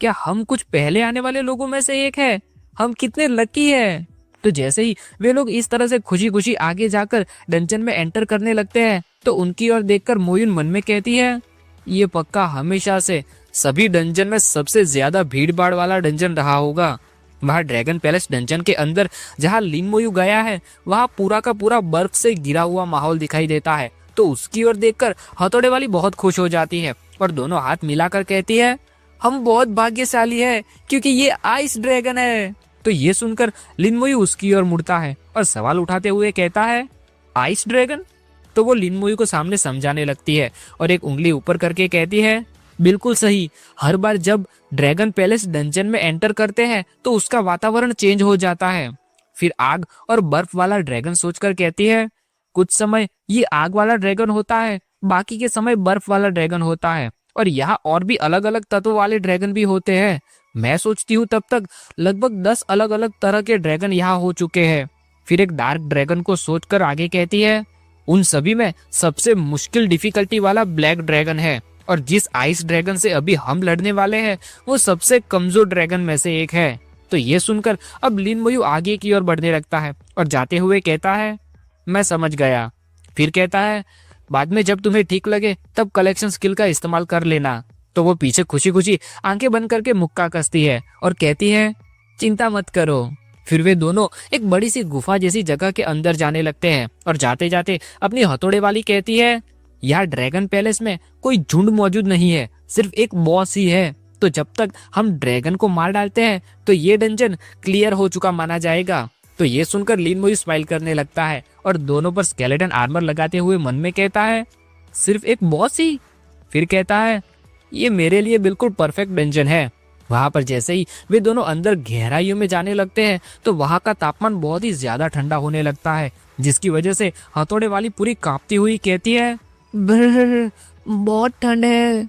S1: क्या हम कुछ पहले आने वाले लोगों में से एक है? हम कितने लकी है। तो जैसे ही वे लोग इस तरह से खुशी खुशी आगे जाकर डंजन में एंटर करने लगते हैं तो उनकी ओर देखकर मोयुन मन में कहती है, ये पक्का हमेशा से सभी डंजन में सबसे ज्यादा भीड़ भाड़ वाला डंजन रहा होगा। वहां ड्रैगन पैलेस डंजन के अंदर जहां लिन मोयू गया है वहां पूरा का पूरा बर्फ से घिरा हुआ माहौल दिखाई देता है। तो उसकी ओर देखकर हथौड़े वाली बहुत खुश हो जाती है और दोनों हाथ मिलाकर कहती है, हम बहुत भाग्यशाली है क्योंकि ये आइस ड्रैगन है। तो ये सुनकर लिन मोयू उसकी ओर मुड़ता है और सवाल उठाते हुए कहता है, आइस ड्रैगन? तो वो लिन मोयू को सामने समझाने लगती है और एक उंगली ऊपर करके कहती है, बिल्कुल सही, हर बार जब ड्रैगन पैलेस डंजन में एंटर करते हैं तो उसका वातावरण चेंज हो जाता है। फिर आग और बर्फ वाला ड्रैगन सोचकर कहती है, कुछ समय ये आग वाला ड्रैगन होता है, बाकी के समय बर्फ वाला ड्रैगन होता है और यहाँ और भी अलग अलग तत्व वाले ड्रैगन भी होते हैं। मैं सोचती हूँ तब तक लगभग 10 अलग अलग तरह के ड्रैगन यहाँ हो चुके हैं। फिर एक डार्क ड्रैगन को सोचकर आगे कहती है, उन सभी में सबसे मुश्किल डिफिकल्टी वाला ब्लैक ड्रैगन है और जिस आइस ड्रैगन से अभी हम लड़ने वाले हैं वो सबसे कमजोर ड्रैगन में से एक है। तो ये सुनकर अब लिन मोयू आगे की ओर बढ़ने लगता है और जाते हुए कहता है, मैं समझ गया। फिर कहता है, बाद में जब तुम्हें ठीक लगे तब कलेक्शन स्किल का इस्तेमाल कर लेना। तो वो पीछे खुशी खुशी आंखें बंद करके मुक्का कसती है और कहती है, चिंता मत करो। फिर वे दोनों एक बड़ी सी गुफा जैसी जगह के अंदर जाने लगते हैं और जाते जाते अपनी हथौड़े वाली कहती है, यहाँ ड्रैगन पैलेस में कोई झुंड मौजूद नहीं है, सिर्फ एक बॉस ही है। तो जब तक हम ड्रैगन को मार डालते हैं तो ये डंजन क्लियर हो चुका माना जाएगा। तो ये सुनकर लिन मोयू स्माइल करने लगता है और दोनों पर स्केलेटन आर्मर लगाते हुए मन में कहता है, सिर्फ एक बॉस ही? फिर कहता है, ये मेरे लिए बिल्कुल परफेक्ट डंजन है। वहां पर जैसे ही वे दोनों अंदर गहराइयों में जाने लगते हैं तो वहां का तापमान बहुत ही ज्यादा ठंडा होने लगता है, जिसकी वजह से हथौड़े वाली पूरी कांपती हुई कहती है, बहुत ठंड है।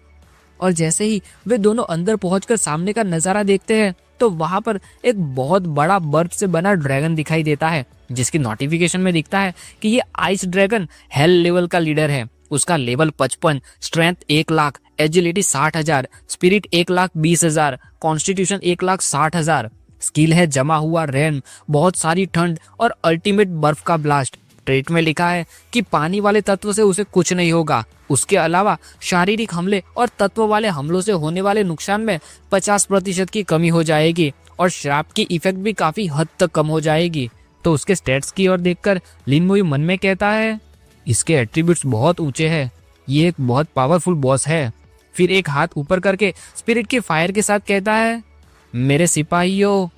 S1: और जैसे ही वे दोनों अंदर पहुंचकर सामने का नजारा देखते हैं तो वहां पर एक बहुत बड़ा बर्फ से बना ड्रैगन दिखाई देता है, जिसकी नोटिफिकेशन में दिखता है कि ये आइस ड्रैगन हेल लेवल का लीडर है। उसका level 55, strength 1,00,000, agility 60,000, spirit 1,20,000, constitution 1,60,000, skill है जमा हुआ रेन, बहुत सारी ठंड और अल्टीमेट बर्फ का ब्लास्ट। ट्रेट में लिखा है कि पानी वाले तत्व से उसे कुछ नहीं होगा। उसके अलावा शारीरिक हमले और तत्व वाले हमलों से होने वाले नुकसान में 50% की कमी हो जाएगी और श्राप की इफेक्ट भी काफी हद तक कम हो जाएगी। तो उसके स्टेट्स की ओर देखकर लिन मोयू मन में कहता है, इसके एट्रीब्यूट्स बहुत ऊंचे हैं, ये एक बहुत पावरफुल बॉस है। फिर एक हाथ ऊपर करके स्पिरिट के फायर के साथ कहता है, मेरे सिपाहियों।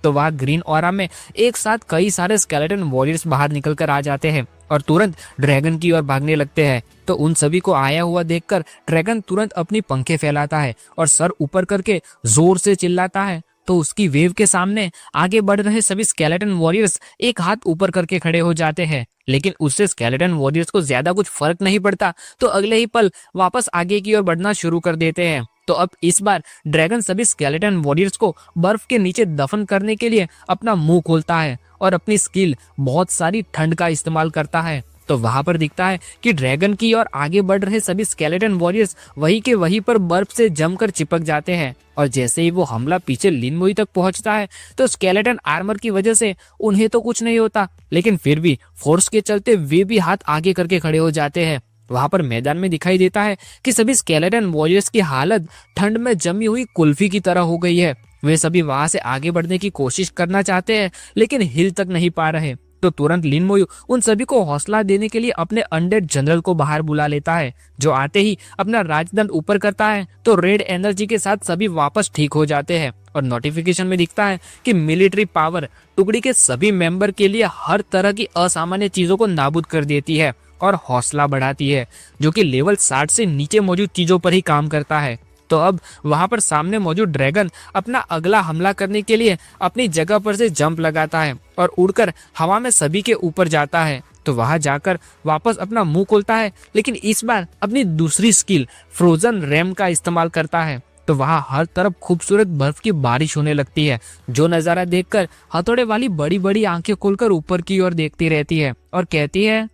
S1: तो वहाँ ग्रीन ऑरा में एक साथ कई सारे स्केलेटन वॉरियर्स बाहर निकल कर आ जाते हैं और तुरंत ड्रैगन की ओर भागने लगते हैं। तो उन सभी को आया हुआ देखकर ड्रैगन तुरंत अपनी पंखे फैलाता है और सर ऊपर करके जोर से चिल्लाता है। तो उसकी वेव के सामने आगे बढ़ रहे सभी स्केलेटन वॉरियर्स एक हाथ ऊपर करके खड़े हो जाते हैं, लेकिन उससे स्केलेटन वॉरियर्स को ज्यादा कुछ फर्क नहीं पड़ता। तो अगले ही पल वापस आगे की ओर बढ़ना शुरू कर देते हैं। तो अब इस बार ड्रैगन सभी स्केलेटन वॉरियर्स को बर्फ के नीचे दफन करने के लिए अपना मुंह खोलता है और अपनी स्किल बहुत सारी ठंड का इस्तेमाल करता है तो वहां पर दिखता है कि ड्रैगन की ओर आगे बढ़ रहे सभी स्केलेटन वॉरियर्स वहीं के वहीं पर बर्फ से जमकर चिपक जाते हैं। और जैसे ही वो हमला पीछे लिन मोई तक पहुंचता है तो स्केलेटन आर्मर की वजह से उन्हें तो कुछ नहीं होता, लेकिन फिर भी फोर्स के चलते वे भी हाथ आगे करके खड़े हो जाते हैं। वहां पर मैदान में दिखाई देता है कि सभी स्केलेटन वॉरियर्स की हालत ठंड में जमी हुई कुल्फी की तरह हो गई है। वे सभी वहां से आगे बढ़ने की कोशिश करना चाहते हैं लेकिन हिल तक नहीं पा रहे। तो तुरंत लिन मोयू उन सभी को हौसला देने के लिए अपने अनडेड जनरल को बाहर बुला लेता है, जो आते ही अपना राजदंड ऊपर करता है तो रेड एनर्जी के साथ सभी वापस ठीक हो जाते हैं। और नोटिफिकेशन में दिखता है कि मिलिट्री पावर टुकड़ी के सभी मेंबर के लिए हर तरह की असामान्य चीजों को नाबूद कर देती है और हौसला बढ़ाती है, जो कि लेवल 60 से नीचे मौजूद चीजों पर ही काम करता है। तो अब वहां पर सामने मौजूद ड्रैगन अपना अगला हमला करने के लिए अपनी जगह पर से जंप लगाता है और उड़कर हवा में सभी के ऊपर जाता है। तो वहां जाकर वापस अपना मुंह खोलता है, लेकिन इस बार अपनी दूसरी स्किल फ्रोजन रैम का इस्तेमाल करता है। तो वहां हर तरफ खूबसूरत बर्फ की बारिश होने लगती है, जो नजारा देखकर हथौड़े वाली बड़ी बड़ी आंखें खोलकर ऊपर की ओर देखती रहती है और कहती है,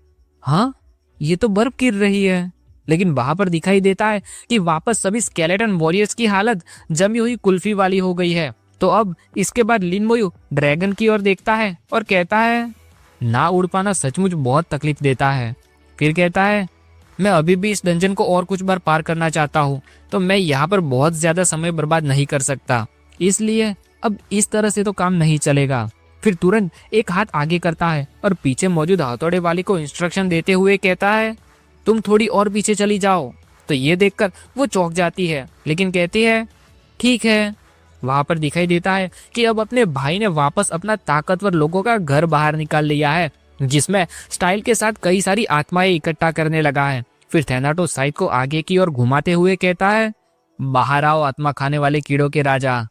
S1: हाँ ये तो बर्फ गिर रही है। लेकिन वहां पर दिखाई देता है कि वापस सभी स्केलेटन वॉरियर्स की हालत जमी हुई कुल्फी वाली हो गई है। तो अब इसके बाद लिन मोयू ड्रैगन की ओर देखता है और कहता है, ना उड़ पाना सचमुच बहुत तकलीफ देता है। फिर कहता है, मैं अभी भी इस डंजन को और कुछ बार पार करना चाहता हूँ, तो मैं यहाँ पर बहुत ज्यादा समय बर्बाद नहीं कर सकता, इसलिए अब इस तरह से तो काम नहीं चलेगा। फिर तुरंत एक हाथ आगे करता है और पीछे मौजूद हथौड़े वाली को इंस्ट्रक्शन देते हुए कहता है, तुम थोड़ी और पीछे चली जाओ। तो ये देखकर वो चौंक जाती है, लेकिन कहती है, ठीक है। वहां पर दिखाई देता है कि अब अपने भाई ने वापस अपना ताकतवर लोगों का घर बाहर निकाल लिया है, जिसमें स्टाइल के साथ कई सारी आत्माएं इकट्ठा करने लगा है। फिर थैनाटोस साइड को आगे की ओर घुमाते हुए कहता है, बाहर आओ आत्मा खाने वाले कीड़ों के राजा।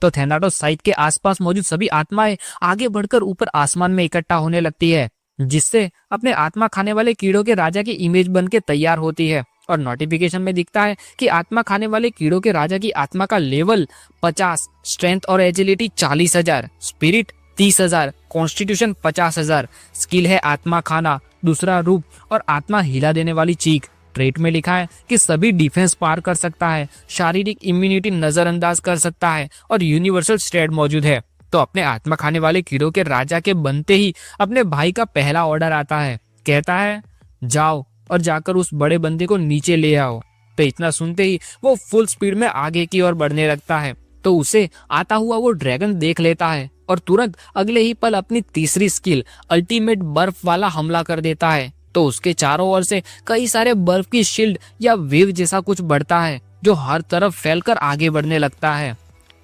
S1: तो थैनाटोस साइड के आसपास मौजूद सभी आत्माएं आगे बढ़कर ऊपर आसमान में इकट्ठा होने लगती है, जिससे अपने आत्मा खाने वाले कीड़ों के राजा की इमेज बन के तैयार होती है। और नोटिफिकेशन में दिखता है कि आत्मा खाने वाले कीड़ों के राजा की आत्मा का लेवल 50, स्ट्रेंथ और एजिलिटी 40,000, स्पिरिट 30,000, कॉन्स्टिट्यूशन 50,000, स्किल है आत्मा खाना, दूसरा रूप और आत्मा हिला देने वाली चीख। ट्रेट में लिखा है कि सभी डिफेंस पार कर सकता है, शारीरिक इम्यूनिटी नजरअंदाज कर सकता है और यूनिवर्सल स्टेट मौजूद है। तो अपने आत्मा खाने वाले कीड़ों के राजा के बनते ही अपने भाई का पहला ऑर्डर आता है, कहता है, जाओ और जाकर उस बड़े बंदे को नीचे ले आओ। तो इतना सुनते ही वो फुल स्पीड में आगे की ओर बढ़ने लगता है। तो उसे आता हुआ वो ड्रैगन देख लेता है और तुरंत अगले ही पल अपनी तीसरी स्किल अल्टीमेट बर्फ वाला हमला कर देता है। तो उसके चारों ओर से कई सारे बर्फ की शील्ड या वेव जैसा कुछ बढ़ता है, जो हर तरफ फैलकर आगे बढ़ने लगता है।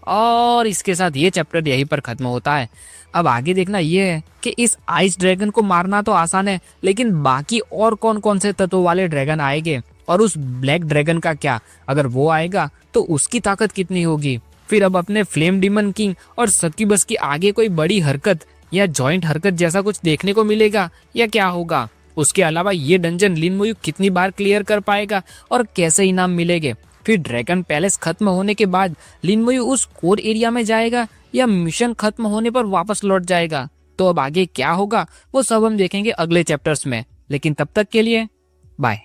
S1: और इसके साथ ये चैप्टर यहीं पर खत्म होता है। अब आगे देखना ये है कि इस आइस ड्रैगन को मारना तो आसान है, लेकिन बाकी और कौन कौन से तत्वों वाले ड्रैगन आएंगे, और उस ब्लैक ड्रैगन का क्या, अगर वो आएगा तो उसकी ताकत कितनी होगी। फिर अब अपने फ्लेम डीमन किंग और सकीबस की आगे कोई बड़ी हरकत या जॉइंट हरकत जैसा कुछ देखने को मिलेगा या क्या होगा। उसके अलावा ये डंजन लिन मोयू कितनी बार क्लियर कर पाएगा और कैसे इनाम मिलेंगे। फिर ड्रैगन पैलेस खत्म होने के बाद लिन मोयू उस कोर एरिया में जाएगा या मिशन खत्म होने पर वापस लौट जाएगा। तो अब आगे क्या होगा वो सब हम देखेंगे अगले चैप्टर्स में, लेकिन तब तक के लिए बाय।